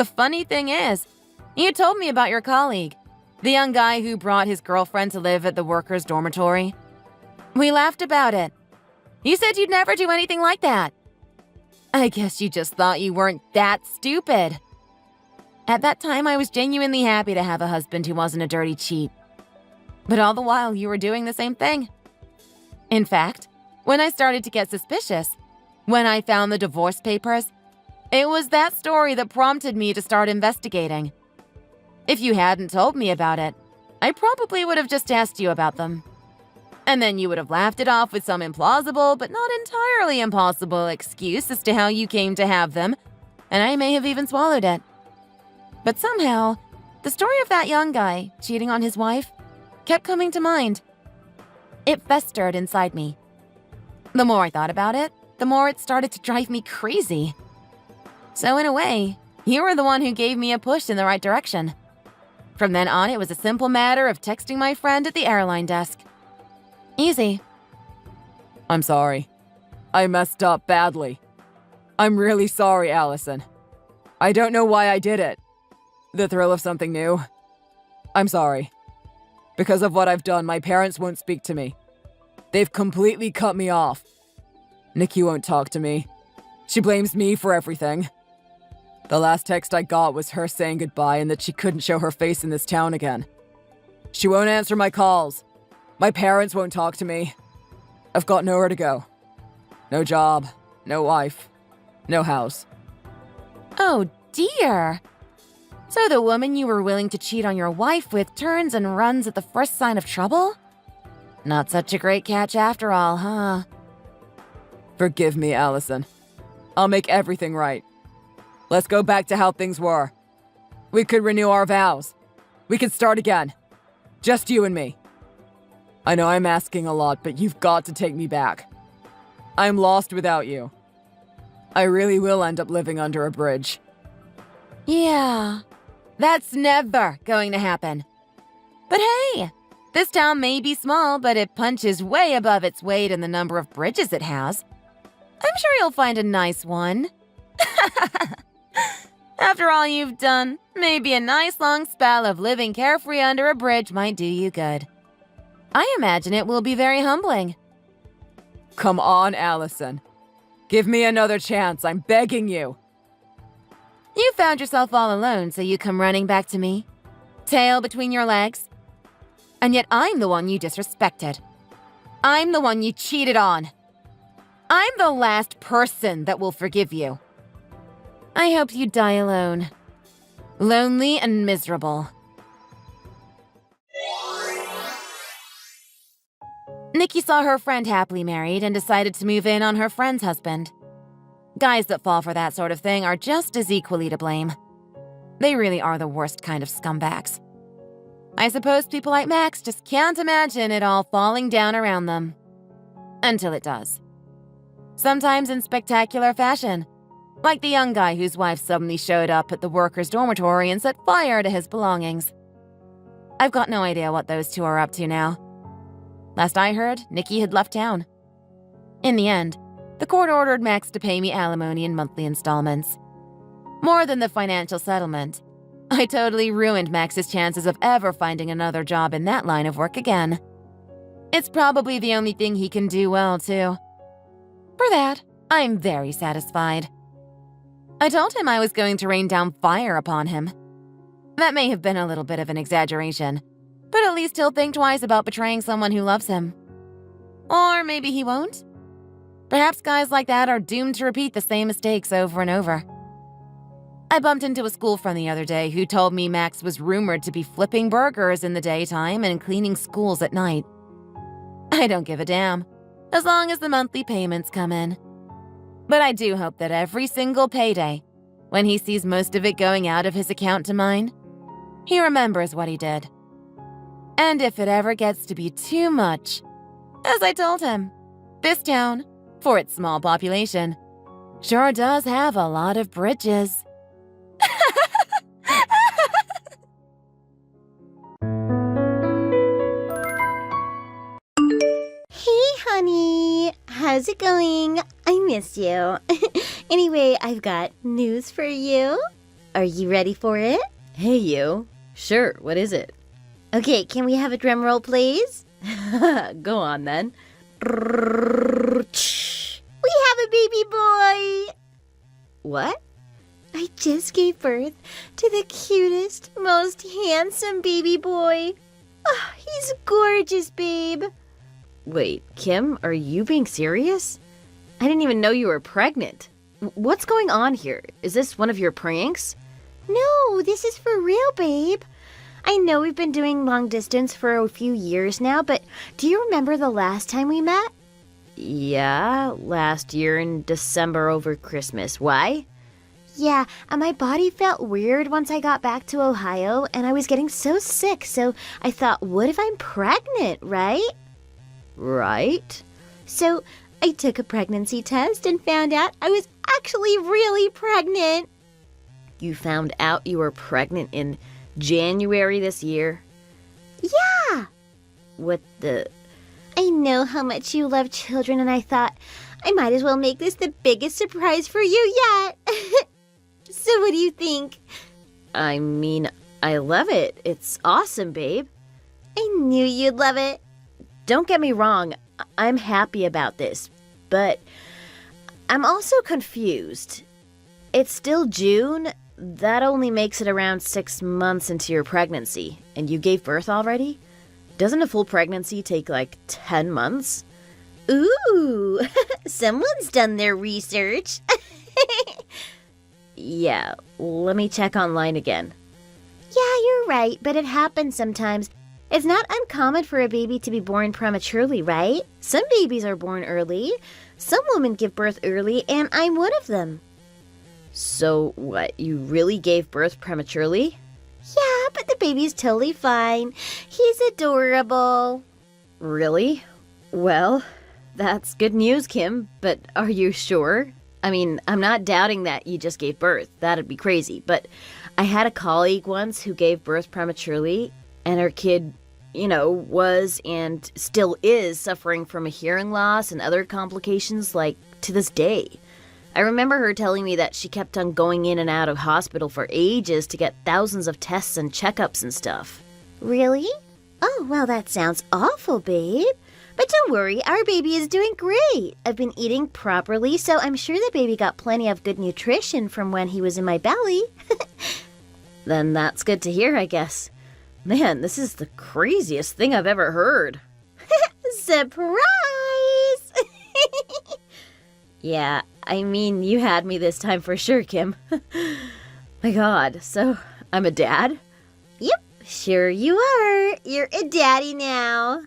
funny thing is, you told me about your colleague, the young guy who brought his girlfriend to live at the workers' dormitory. We laughed about it. You said you'd never do anything like that. I guess you just thought you weren't that stupid. At that time, I was genuinely happy to have a husband who wasn't a dirty cheat. But all the while, you were doing the same thing. In fact, when I started to get suspicious, when I found the divorce papers, it was that story that prompted me to start investigating. If you hadn't told me about it, I probably would have just asked you about them. And then you would have laughed it off with some implausible but not entirely impossible excuse as to how you came to have them, and I may have even swallowed it. But somehow, the story of that young guy cheating on his wife kept coming to mind. It festered inside me. The more I thought about it, the more it started to drive me crazy. So in a way, you were the one who gave me a push in the right direction. From then on, it was a simple matter of texting my friend at the airline desk. Easy. I'm sorry. I messed up badly. I'm really sorry, Allison. I don't know why I did it. The thrill of something new. I'm sorry. Because of what I've done, my parents won't speak to me. They've completely cut me off. Nikki won't talk to me. She blames me for everything. The last text I got was her saying goodbye and that she couldn't show her face in this town again. She won't answer my calls. My parents won't talk to me. I've got nowhere to go. No job, no wife, no house. Oh dear. So the woman you were willing to cheat on your wife with turns and runs at the first sign of trouble? Not such a great catch after all, huh? Forgive me, Allison. I'll make everything right. Let's go back to how things were. We could renew our vows. We could start again. Just you and me. I know I'm asking a lot, but you've got to take me back. I'm lost without you. I really will end up living under a bridge. Yeah, that's never going to happen. But hey, this town may be small, but it punches way above its weight in the number of bridges it has. I'm sure you'll find a nice one. After all you've done, maybe a nice long spell of living carefree under a bridge might do you good. I imagine it will be very humbling. Come on, Allison. Give me another chance, I'm begging you. You found yourself all alone, so you come running back to me? Tail between your legs? And yet I'm the one you disrespected. I'm the one you cheated on. I'm the last person that will forgive you. I hope you die alone. Lonely and miserable. Nikki saw her friend happily married and decided to move in on her friend's husband. Guys that fall for that sort of thing are just as equally to blame. They really are the worst kind of scumbags. I suppose people like Max just can't imagine it all falling down around them. Until it does. Sometimes in spectacular fashion. Like the young guy whose wife suddenly showed up at the workers' dormitory and set fire to his belongings. I've got no idea what those two are up to now. Last I heard, Nikki had left town. In the end, the court ordered Max to pay me alimony in monthly installments. More than the financial settlement, I totally ruined Max's chances of ever finding another job in that line of work again. It's probably the only thing he can do well, too. For that, I'm very satisfied. I told him I was going to rain down fire upon him. That may have been a little bit of an exaggeration, but at least he'll think twice about betraying someone who loves him. Or maybe he won't. Perhaps guys like that are doomed to repeat the same mistakes over and over. I bumped into a school friend the other day who told me Max was rumored to be flipping burgers in the daytime and cleaning schools at night. I don't give a damn, as long as the monthly payments come in. But I do hope that every single payday, when he sees most of it going out of his account to mine, he remembers what he did. And if it ever gets to be too much, as I told him, this town, for its small population, sure does have a lot of bridges. Hey, honey. How's it going? I miss you. Anyway, I've got news for you. Are you ready for it? Hey, you. Sure, what is it? Okay, can we have a drum roll, please? Go on, then. We have a baby boy! What? I just gave birth to the cutest, most handsome baby boy. Oh, he's gorgeous, babe. Wait, Kim, are you being serious? I didn't even know you were pregnant. What's going on here? Is this one of your pranks? No, this is for real, babe. I know we've been doing long distance for a few years now, but do you remember the last time we met? Yeah, last year in December over Christmas. Why? Yeah, and my body felt weird once I got back to Ohio, and I was getting so sick, so I thought, what if I'm pregnant, right? Right? So I took a pregnancy test and found out I was actually really pregnant. You found out you were pregnant in January this year? Yeah! What the... I know how much you love children, and I thought I might as well make this the biggest surprise for you yet. So what do you think? I mean, I love it. It's awesome, babe. I knew you'd love it. Don't get me wrong, I'm happy about this, but I'm also confused. It's still June. That only makes it around 6 months into your pregnancy, and you gave birth already? Doesn't a full pregnancy take like 10 months? Ooh, someone's done their research. Yeah, let me check online again. Yeah, you're right, but it happens sometimes. It's not uncommon for a baby to be born prematurely, right? Some babies are born early. Some women give birth early, and I'm one of them. So what, you really gave birth prematurely? Yeah, but the baby's totally fine. He's adorable. Really? Well, that's good news, Kim, but are you sure? I mean, I'm not doubting that you just gave birth. That'd be crazy. But I had a colleague once who gave birth prematurely, and her kid, was and still is suffering from a hearing loss and other complications, like, to this day. I remember her telling me that she kept on going in and out of hospital for ages to get thousands of tests and checkups and stuff. Really? Oh, well, that sounds awful, babe. But don't worry, our baby is doing great. I've been eating properly, so I'm sure the baby got plenty of good nutrition from when he was in my belly. Then that's good to hear, I guess. Man, this is the craziest thing I've ever heard. Surprise! Yeah, I mean, you had me this time for sure, Kim. My God, so I'm a dad? Yep, sure you are. You're a daddy now.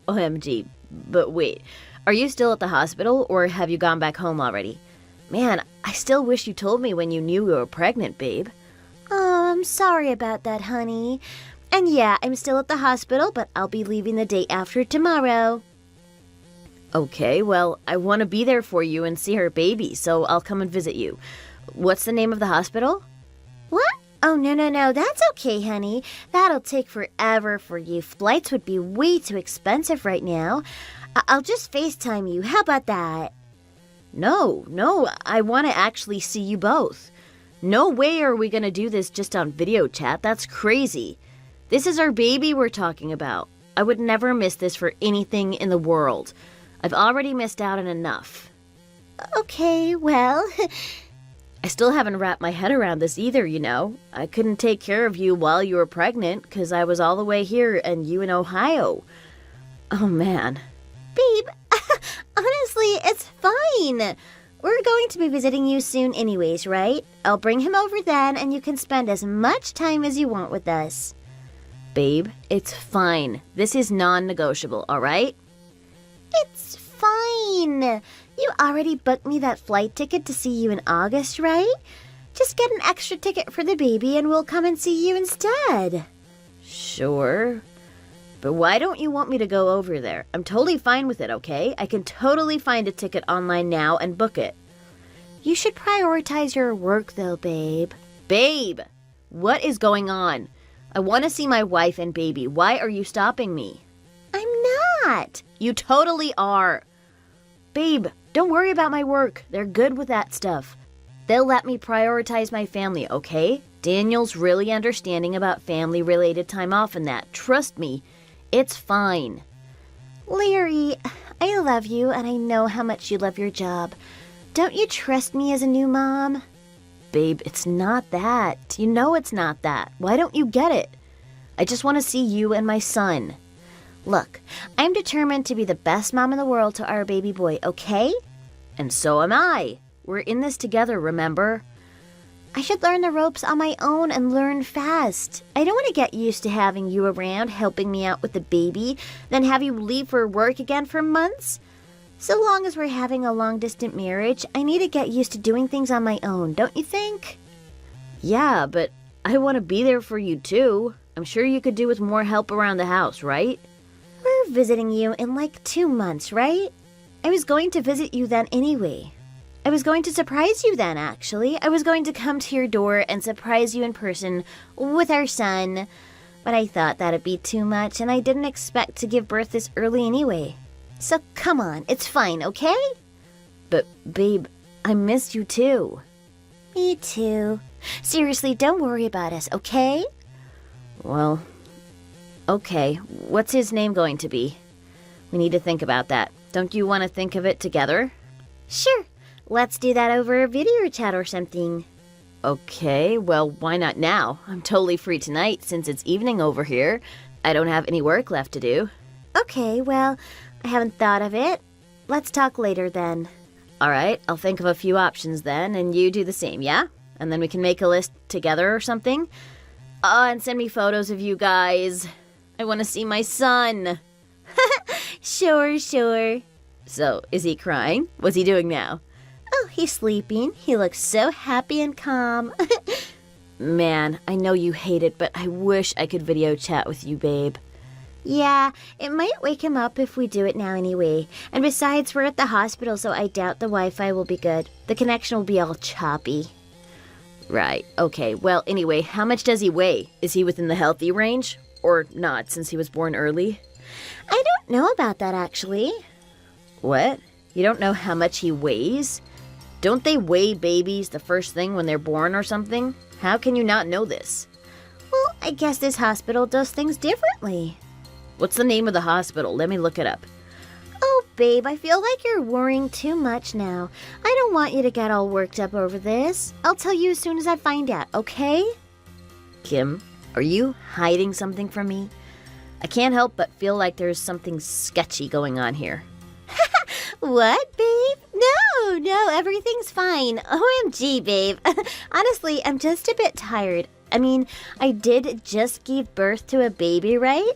OMG, but wait, are you still at the hospital or have you gone back home already? Man, I still wish you told me when you knew you were pregnant, babe. Oh, I'm sorry about that, honey. And yeah, I'm still at the hospital, but I'll be leaving the day after tomorrow. Okay, well, I want to be there for you and see her baby, so I'll come and visit you. What's the name of the hospital? What? Oh, no, that's okay, honey. That'll take forever for you. Flights would be way too expensive right now. I'll just FaceTime you. How about that? No, I want to actually see you both. No way are we going to do this just on video chat. That's crazy. This is our baby we're talking about. I would never miss this for anything in the world. I've already missed out on enough. Okay, well... I still haven't wrapped my head around this either, I couldn't take care of you while you were pregnant because I was all the way here and you in Ohio. Oh, man. Babe, honestly, it's fine. We're going to be visiting you soon anyways, right? I'll bring him over then and you can spend as much time as you want with us. Babe, it's fine. This is non-negotiable, all right? It's fine. You already booked me that flight ticket to see you in August, right? Just get an extra ticket for the baby and we'll come and see you instead. Sure. But why don't you want me to go over there? I'm totally fine with it, okay? I can totally find a ticket online now and book it. You should prioritize your work though, babe. Babe! What is going on? I want to see my wife and baby. Why are you stopping me? I'm not. You totally are. Babe, don't worry about my work. They're good with that stuff. They'll let me prioritize my family, okay? Daniel's really understanding about family-related time off and that. Trust me, it's fine. Larry, I love you and I know how much you love your job. Don't you trust me as a new mom? Babe, it's not that. You know it's not that. Why don't you get it? I just want to see you and my son. Look, I'm determined to be the best mom in the world to our baby boy, okay? And so am I. We're in this together, remember? I should learn the ropes on my own and learn fast. I don't want to get used to having you around helping me out with the baby, then have you leave for work again for months. So long as we're having a long-distance marriage, I need to get used to doing things on my own, don't you think? Yeah, but I want to be there for you too. I'm sure you could do with more help around the house, right? We're visiting you in like 2 months, right? I was going to visit you then anyway. I was going to surprise you then, actually. I was going to come to your door and surprise you in person with our son. But I thought that'd be too much, and I didn't expect to give birth this early anyway. So come on, it's fine, okay? But, babe, I missed you too. Me too. Seriously, don't worry about us, okay? Well, okay. What's his name going to be? We need to think about that. Don't you want to think of it together? Sure. Let's do that over a video chat or something. Okay, well, why not now? I'm totally free tonight since it's evening over here. I don't have any work left to do. Okay, well, I haven't thought of it. Let's talk later then. All right, I'll think of a few options then, and you do the same, yeah? And then we can make a list together or something? And send me photos of you guys. I want to see my son. Sure. So, is he crying? What's he doing now? Oh, he's sleeping. He looks so happy and calm. Man, I know you hate it, but I wish I could video chat with you, babe. Yeah, it might wake him up if we do it now anyway. And besides, we're at the hospital, so I doubt the Wi-Fi will be good. The connection will be all choppy. Right, okay. Well, anyway, how much does he weigh? Is he within the healthy range? Or not, since he was born early? I don't know about that, actually. What? You don't know how much he weighs? Don't they weigh babies the first thing when they're born or something? How can you not know this? Well, I guess this hospital does things differently. What's the name of the hospital? Let me look it up. Oh, babe, I feel like you're worrying too much now. I don't want you to get all worked up over this. I'll tell you as soon as I find out, okay? Kim, are you hiding something from me? I can't help but feel like there's something sketchy going on here. What, babe? No, everything's fine. OMG, babe. Honestly, I'm just a bit tired. I mean, I did just give birth to a baby, right?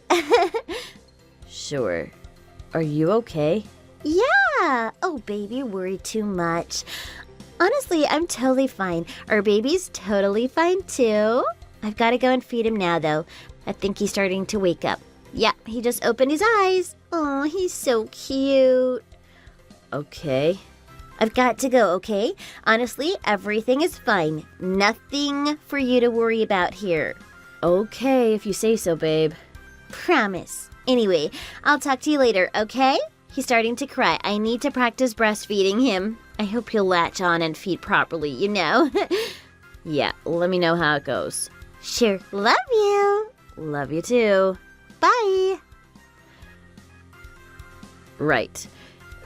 Sure. Are you okay? Yeah. Oh, baby, worry too much. Honestly, I'm totally fine. Our baby's totally fine, too. I've got to go and feed him now, though. I think he's starting to wake up. Yeah, he just opened his eyes. Oh, he's so cute. Okay. I've got to go, okay? Honestly, everything is fine. Nothing for you to worry about here. Okay, if you say so, babe. Promise. Anyway, I'll talk to you later, okay? He's starting to cry. I need to practice breastfeeding him. I hope he'll latch on and feed properly, you know? Yeah, let me know how it goes. Sure. Love you. Love you too. Bye. Right.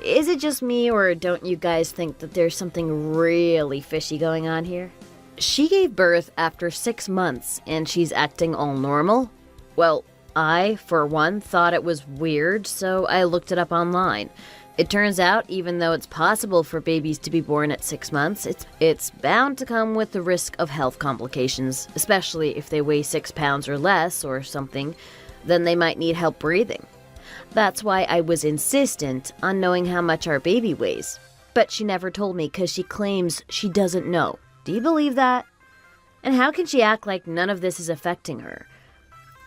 Is it just me, or don't you guys think that there's something really fishy going on here? She gave birth after 6 months, and she's acting all normal? Well, I, for one, thought it was weird, so I looked it up online. It turns out, even though it's possible for babies to be born at 6 months, it's bound to come with the risk of health complications, especially if they weigh 6 pounds or less or something, then they might need help breathing. That's why I was insistent on knowing how much our baby weighs. But she never told me because she claims she doesn't know. Do you believe that? And how can she act like none of this is affecting her?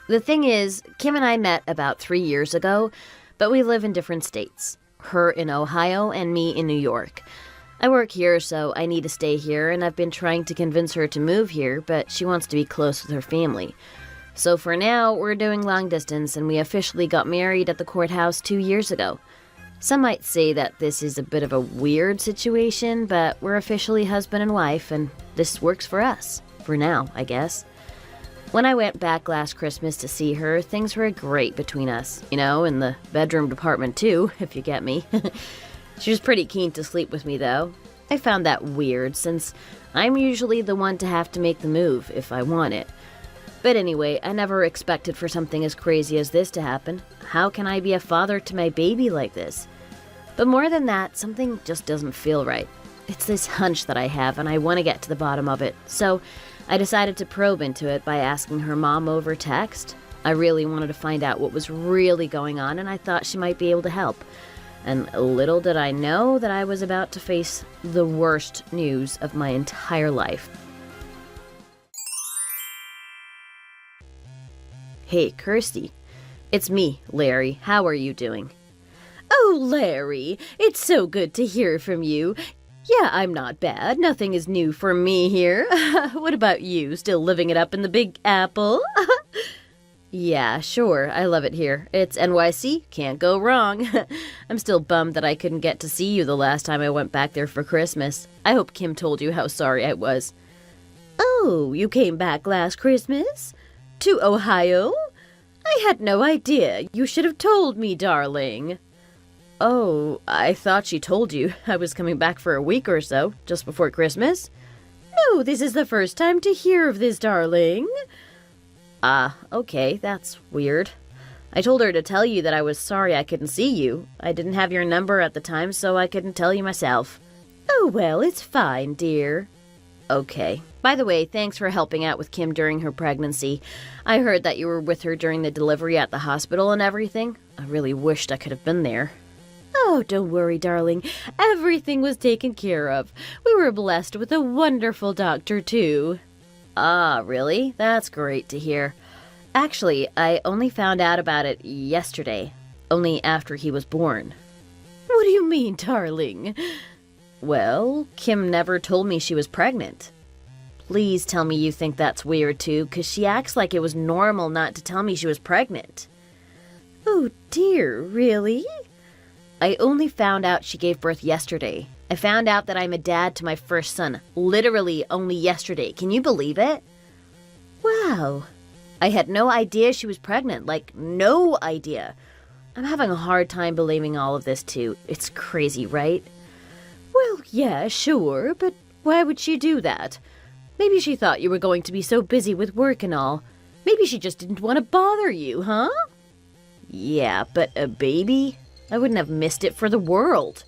The thing is, Kim and I met about 3 years ago, but we live in different states. Her in Ohio and me in New York. I work here, so I need to stay here, and I've been trying to convince her to move here, but she wants to be close with her family. So for now, we're doing long distance, and we officially got married at the courthouse 2 years ago. Some might say that this is a bit of a weird situation, but we're officially husband and wife, and this works for us. For now, I guess. When I went back last Christmas to see her, things were great between us. You know, in the bedroom department too, if you get me. She was pretty keen to sleep with me, though. I found that weird, since I'm usually the one to have to make the move if I want it. But anyway, I never expected for something as crazy as this to happen. How can I be a father to my baby like this? But more than that, something just doesn't feel right. It's this hunch that I have, and I want to get to the bottom of it. So I decided to probe into it by asking her mom over text. I really wanted to find out what was really going on, and I thought she might be able to help. And little did I know that I was about to face the worst news of my entire life. Hey, Kirsty. It's me, Larry. How are you doing? Oh, Larry, it's so good to hear from you. Yeah, I'm not bad. Nothing is new for me here. What about you? Still living it up in the Big Apple? Yeah, sure. I love it here. It's NYC. Can't go wrong. I'm still bummed that I couldn't get to see you the last time I went back there for Christmas. I hope Kim told you how sorry I was. Oh, you came back last Christmas? To Ohio? I had no idea. You should have told me, darling. Oh, I thought she told you. I was coming back for a week or so, just before Christmas. No, this is the first time to hear of this, darling. Ah, okay, that's weird. I told her to tell you that I was sorry I couldn't see you. I didn't have your number at the time, so I couldn't tell you myself. Oh, well, it's fine, dear. Okay. By the way, thanks for helping out with Kim during her pregnancy. I heard that you were with her during the delivery at the hospital and everything. I really wished I could have been there. Oh, don't worry, darling. Everything was taken care of. We were blessed with a wonderful doctor, too. Ah, really? That's great to hear. Actually, I only found out about it yesterday, only after he was born. What do you mean, darling? Well, Kim never told me she was pregnant. Please tell me you think that's weird, too, because she acts like it was normal not to tell me she was pregnant. Oh, dear, really? I only found out she gave birth yesterday. I found out that I'm a dad to my first son, literally only yesterday. Can you believe it? Wow. I had no idea she was pregnant, like no idea. I'm having a hard time believing all of this too. It's crazy, right? Well, yeah, sure, but why would she do that? Maybe she thought you were going to be so busy with work and all. Maybe she just didn't want to bother you, huh? Yeah, but a baby? I wouldn't have missed it for the world.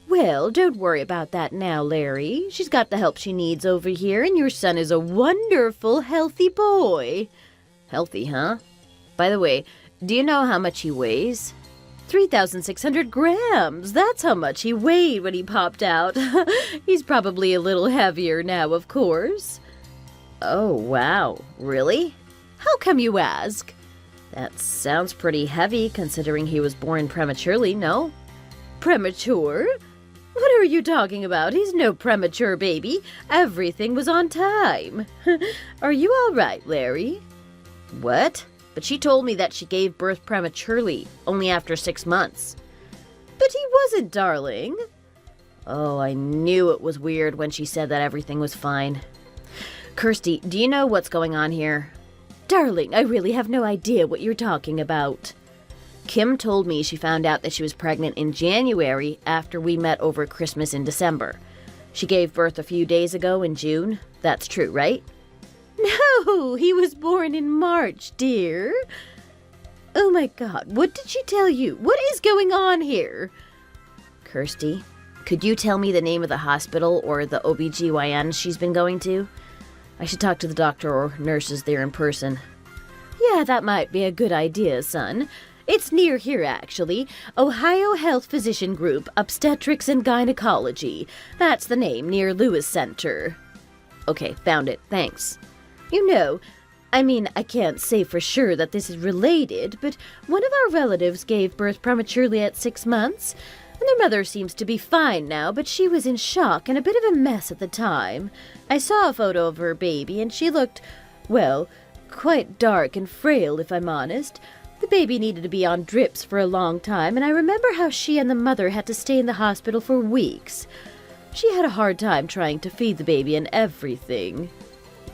Well, don't worry about that now, Larry. She's got the help she needs over here, and your son is a wonderful, healthy boy. Healthy, huh? By the way, do you know how much he weighs? 3,600 grams. That's how much he weighed when he popped out. He's probably a little heavier now, of course. Oh, wow. Really? How come you ask? That sounds pretty heavy, considering he was born prematurely, no? Premature? What are you talking about? He's no premature baby. Everything was on time. Are you all right, Larry? What? But she told me that she gave birth prematurely, only after 6 months. But he wasn't, darling. Oh, I knew it was weird when she said that everything was fine. Kirsty, do you know what's going on here? Darling, I really have no idea what you're talking about. Kim told me she found out that she was pregnant in January after we met over Christmas in December. She gave birth a few days ago in June. That's true, right? No, he was born in March, dear. Oh my God, what did she tell you? What is going on here? Kirsty, could you tell me the name of the hospital or the OBGYN she's been going to? I should talk to the doctor or nurses there in person. Yeah, that might be a good idea, son. It's near here, actually. Ohio Health Physician Group, Obstetrics and Gynecology. That's the name, near Lewis Center. Okay, found it. Thanks. You know, I can't say for sure that this is related, but one of our relatives gave birth prematurely at 6 months, and their mother seems to be fine now, but she was in shock and a bit of a mess at the time. I saw a photo of her baby, and she looked, well, quite dark and frail, if I'm honest. The baby needed to be on drips for a long time, and I remember how she and the mother had to stay in the hospital for weeks. She had a hard time trying to feed the baby and everything.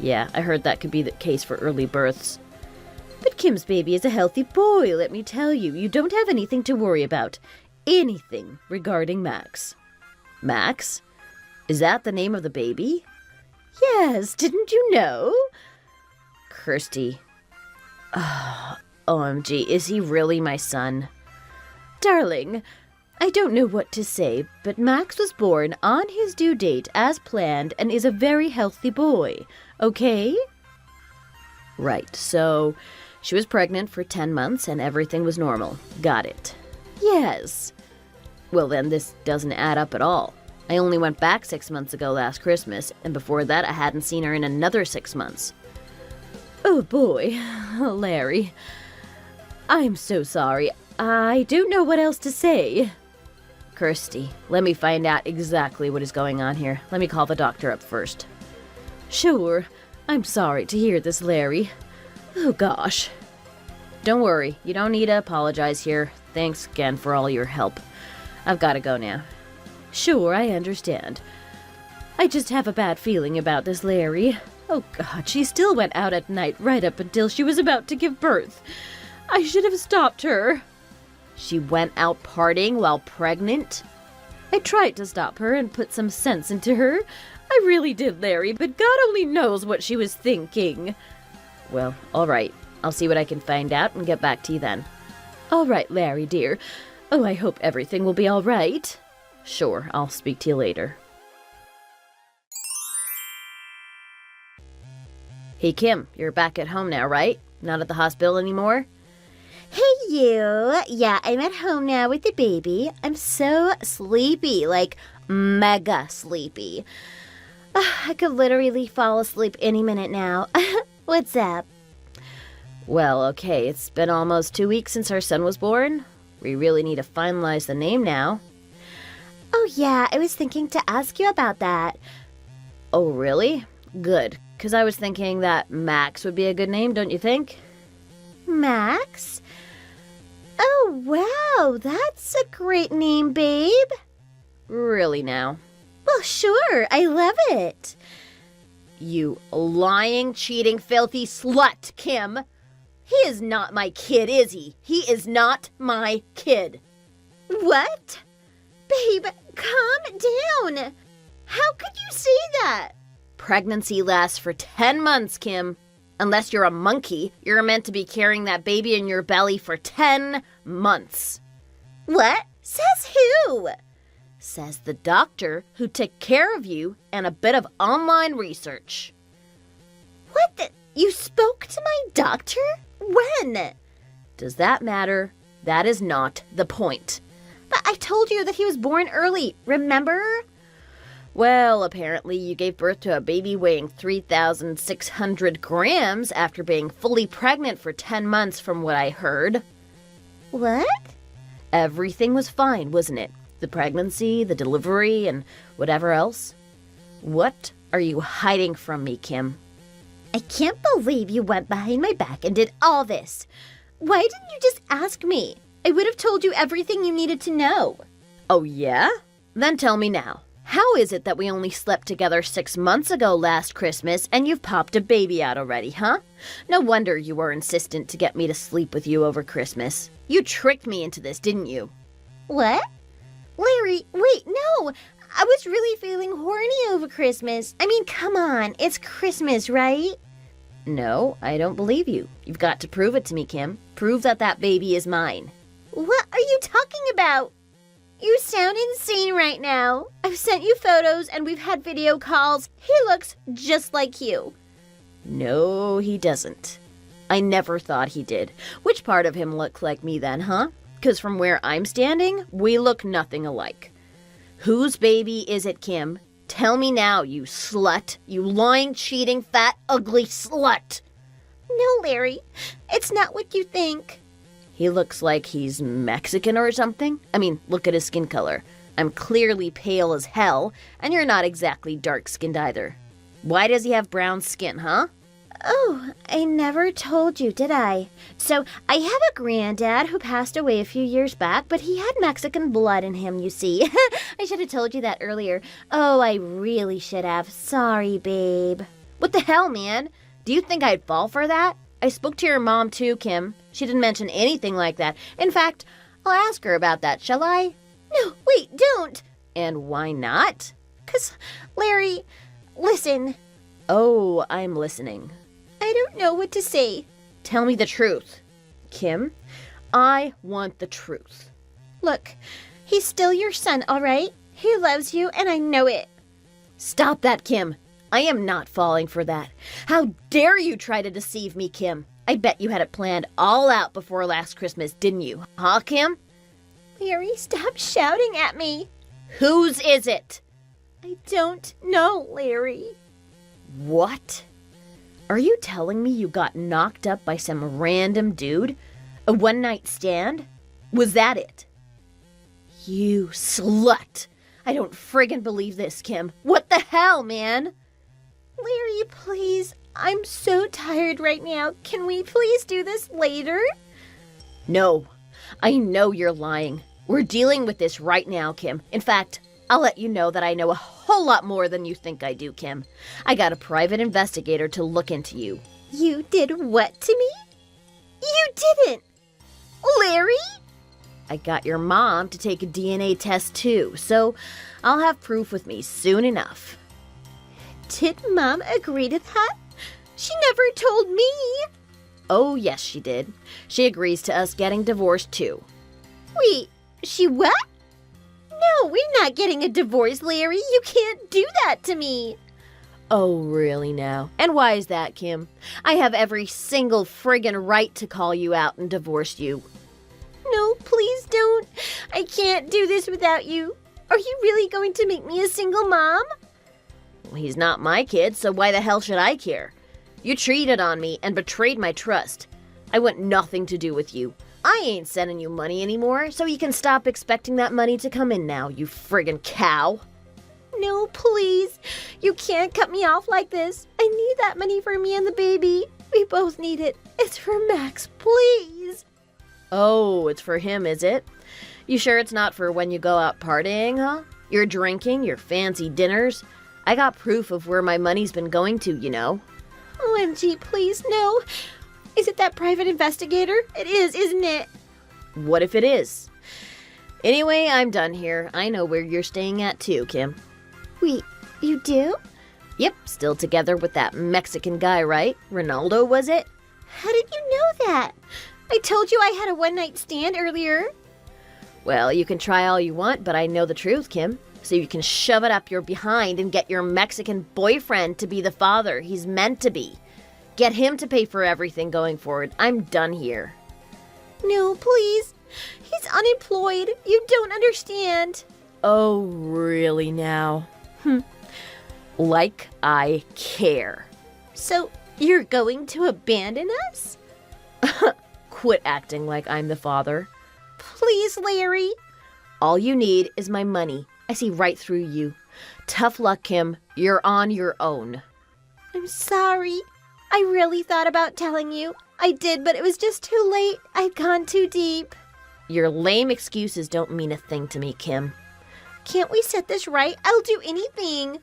Yeah, I heard that could be the case for early births. But Kim's baby is a healthy boy, let me tell you. You don't have anything to worry about. Anything regarding Max. Max? Is that the name of the baby? Yes, didn't you know? Kirsty. OMG, is he really my son? Darling, I don't know what to say, but Max was born on his due date as planned and is a very healthy boy, okay? Right, so she was pregnant for 10 months and everything was normal. Got it. Yes. Well, then this doesn't add up at all. I only went back 6 months ago last Christmas, and before that I hadn't seen her in another 6 months. Oh boy, Larry. I'm so sorry. I don't know what else to say. Kirsty, let me find out exactly what is going on here. Let me call the doctor up first. Sure. I'm sorry to hear this, Larry. Oh gosh. Don't worry, you don't need to apologize here. Thanks again for all your help. I've got to go now. Sure, I understand. I just have a bad feeling about this, Larry. Oh God, she still went out at night right up until she was about to give birth. I should have stopped her. She went out partying while pregnant? I tried to stop her and put some sense into her. I really did, Larry, but God only knows what she was thinking. Well, all right. I'll see what I can find out and get back to you then. All right, Larry, dear. Oh, I hope everything will be all right. Sure, I'll speak to you later. Hey, Kim, you're back at home now, right? Not at the hospital anymore? Hey, you. Yeah, I'm at home now with the baby. I'm so sleepy, like mega sleepy. I could literally fall asleep any minute now. What's up? Well, okay, it's been almost 2 weeks since our son was born. We really need to finalize the name now. Oh, yeah, I was thinking to ask you about that. Oh, really? Good, because I was thinking that Max would be a good name, don't you think? Max? Oh, wow, that's a great name, babe. Really now? Well, sure, I love it. You lying, cheating, filthy slut, Kim. He is not my kid, is he? He is not my kid. What? Babe, calm down. How could you say that? Pregnancy lasts for 10 months, Kim. Unless you're a monkey, you're meant to be carrying that baby in your belly for 10 months. What? Says who? Says the doctor who took care of you and a bit of online research. What the? You spoke to my doctor? When? Does that matter? That is not the point. But I told you that he was born early, remember? Well, apparently you gave birth to a baby weighing 3,600 grams after being fully pregnant for 10 months from what I heard. What? Everything was fine, wasn't it? The pregnancy, the delivery, and whatever else. What are you hiding from me, Kim? I can't believe you went behind my back and did all this. Why didn't you just ask me? I would have told you everything you needed to know. Oh, yeah? Then tell me now. How is it that we only slept together 6 months ago last Christmas and you've popped a baby out already, huh? No wonder you were insistent to get me to sleep with you over Christmas. You tricked me into this, didn't you? What? Larry, wait, no. I was really feeling horny over Christmas. I mean, come on. It's Christmas, right? No, I don't believe you. You've got to prove it to me, Kim. Prove that that baby is mine. What are you talking about? You sound insane right now. I've sent you photos and we've had video calls. He looks just like you. No, he doesn't. I never thought he did. Which part of him looked like me then, huh? Because from where I'm standing, we look nothing alike. Whose baby is it, Kim? Tell me now, you slut. You lying, cheating, fat, ugly slut. No, Larry. It's not what you think. He looks like he's Mexican or something. I mean, look at his skin color. I'm clearly pale as hell, and you're not exactly dark-skinned either. Why does he have brown skin, huh? Oh, I never told you, did I? So, I have a granddad who passed away a few years back, but he had Mexican blood in him, you see. I should have told you that earlier. Oh, I really should have. Sorry, babe. What the hell, man? Do you think I'd fall for that? I spoke to your mom too, Kim. She didn't mention anything like that. In fact, I'll ask her about that, shall I? No, wait, don't. And why not? 'Cause, Larry, listen. Oh, I'm listening. I don't know what to say. Tell me the truth. Kim, I want the truth. Look, he's still your son, all right? He loves you, and I know it. Stop that, Kim. I am not falling for that. How dare you try to deceive me, Kim? I bet you had it planned all out before last Christmas, didn't you? Huh, Kim? Larry, stop shouting at me. Whose is it? I don't know, Larry. What? Are you telling me you got knocked up by some random dude? A one-night stand? Was that it? You slut! I don't friggin' believe this, Kim. What the hell, man? Larry, please. I'm so tired right now. Can we please do this later? No. I know you're lying. We're dealing with this right now, Kim. In fact, I'll let you know that I know a whole lot more than you think I do, Kim. I got a private investigator to look into you. You did what to me? You didn't! Larry? I got your mom to take a DNA test too, so I'll have proof with me soon enough. Did Mom agree to that? She never told me. Oh, yes, she did. She agrees to us getting divorced too. Wait, she what? No, we're not getting a divorce, Larry. You can't do that to me. Oh, really now? And why is that, Kim? I have every single friggin' right to call you out and divorce you. No, please don't. I can't do this without you. Are you really going to make me a single mom? Well, he's not my kid, so why the hell should I care? You cheated on me and betrayed my trust. I want nothing to do with you. I ain't sending you money anymore, so you can stop expecting that money to come in now, you friggin' cow. No, please. You can't cut me off like this. I need that money for me and the baby. We both need it. It's for Max, please. Oh, it's for him, is it? You sure it's not for when you go out partying, huh? Your drinking, your fancy dinners? I got proof of where my money's been going to, you know. OMG, please, no. Is it that private investigator? It is, isn't it? What if it is? Anyway, I'm done here. I know where you're staying at too, Kim. Wait, you do? Yep, still together with that Mexican guy, right? Ronaldo, was it? How did you know that? I told you I had a one-night stand earlier. Well, you can try all you want, but I know the truth, Kim. So you can shove it up your behind and get your Mexican boyfriend to be the father he's meant to be. Get him to pay for everything going forward. I'm done here. No, please. He's unemployed. You don't understand. Oh, really now? Like I care. So, you're going to abandon us? Quit acting like I'm the father. Please, Larry. All you need is my money. I see right through you. Tough luck, Kim. You're on your own. I'm sorry. I really thought about telling you. I did, but it was just too late. I'd gone too deep. Your lame excuses don't mean a thing to me, Kim. Can't we set this right? I'll do anything.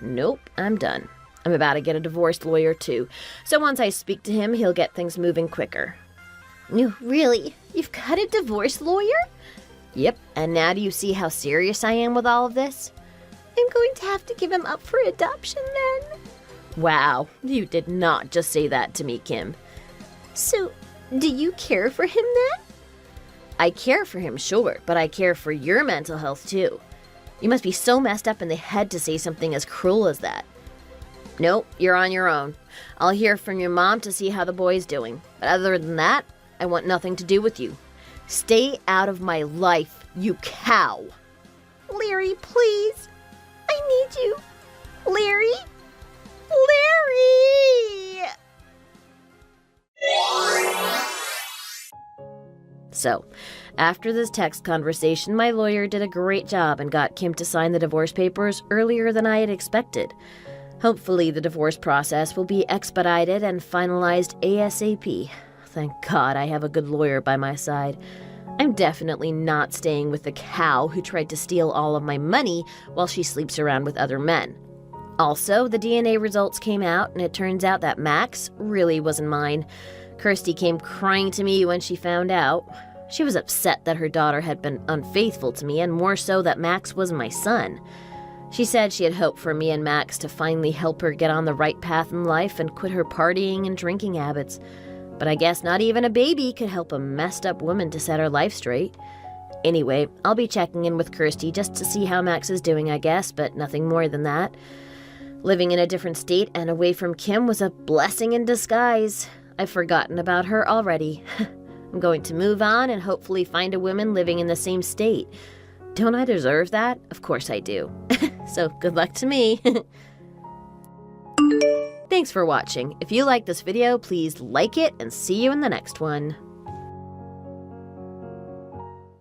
Nope, I'm done. I'm about to get a divorce lawyer too. So once I speak to him, he'll get things moving quicker. No, really? You've got a divorce lawyer? Yep, and now do you see how serious I am with all of this? I'm going to have to give him up for adoption then. Wow, you did not just say that to me, Kim. So, do you care for him then? I care for him, sure, but I care for your mental health too. You must be so messed up in the head to say something as cruel as that. Nope, you're on your own. I'll hear from your mom to see how the boy's doing. But other than that, I want nothing to do with you. Stay out of my life, you cow. Larry, please. I need you. Larry? Larry! So, after this text conversation, my lawyer did a great job and got Kim to sign the divorce papers earlier than I had expected. Hopefully, the divorce process will be expedited and finalized ASAP. Thank God I have a good lawyer by my side. I'm definitely not staying with the cow who tried to steal all of my money while she sleeps around with other men. Also, the DNA results came out, and it turns out that Max really wasn't mine. Kirsty came crying to me when she found out. She was upset that her daughter had been unfaithful to me, and more so that Max was my son. She said she had hoped for me and Max to finally help her get on the right path in life and quit her partying and drinking habits. But I guess not even a baby could help a messed up woman to set her life straight. Anyway, I'll be checking in with Kirsty just to see how Max is doing, I guess, but nothing more than that. Living in a different state and away from Kim was a blessing in disguise. I've forgotten about her already. I'm going to move on and hopefully find a woman living in the same state. Don't I deserve that? Of course I do. So good luck to me. Thanks for watching. If you like this video, please like it and see you in the next one.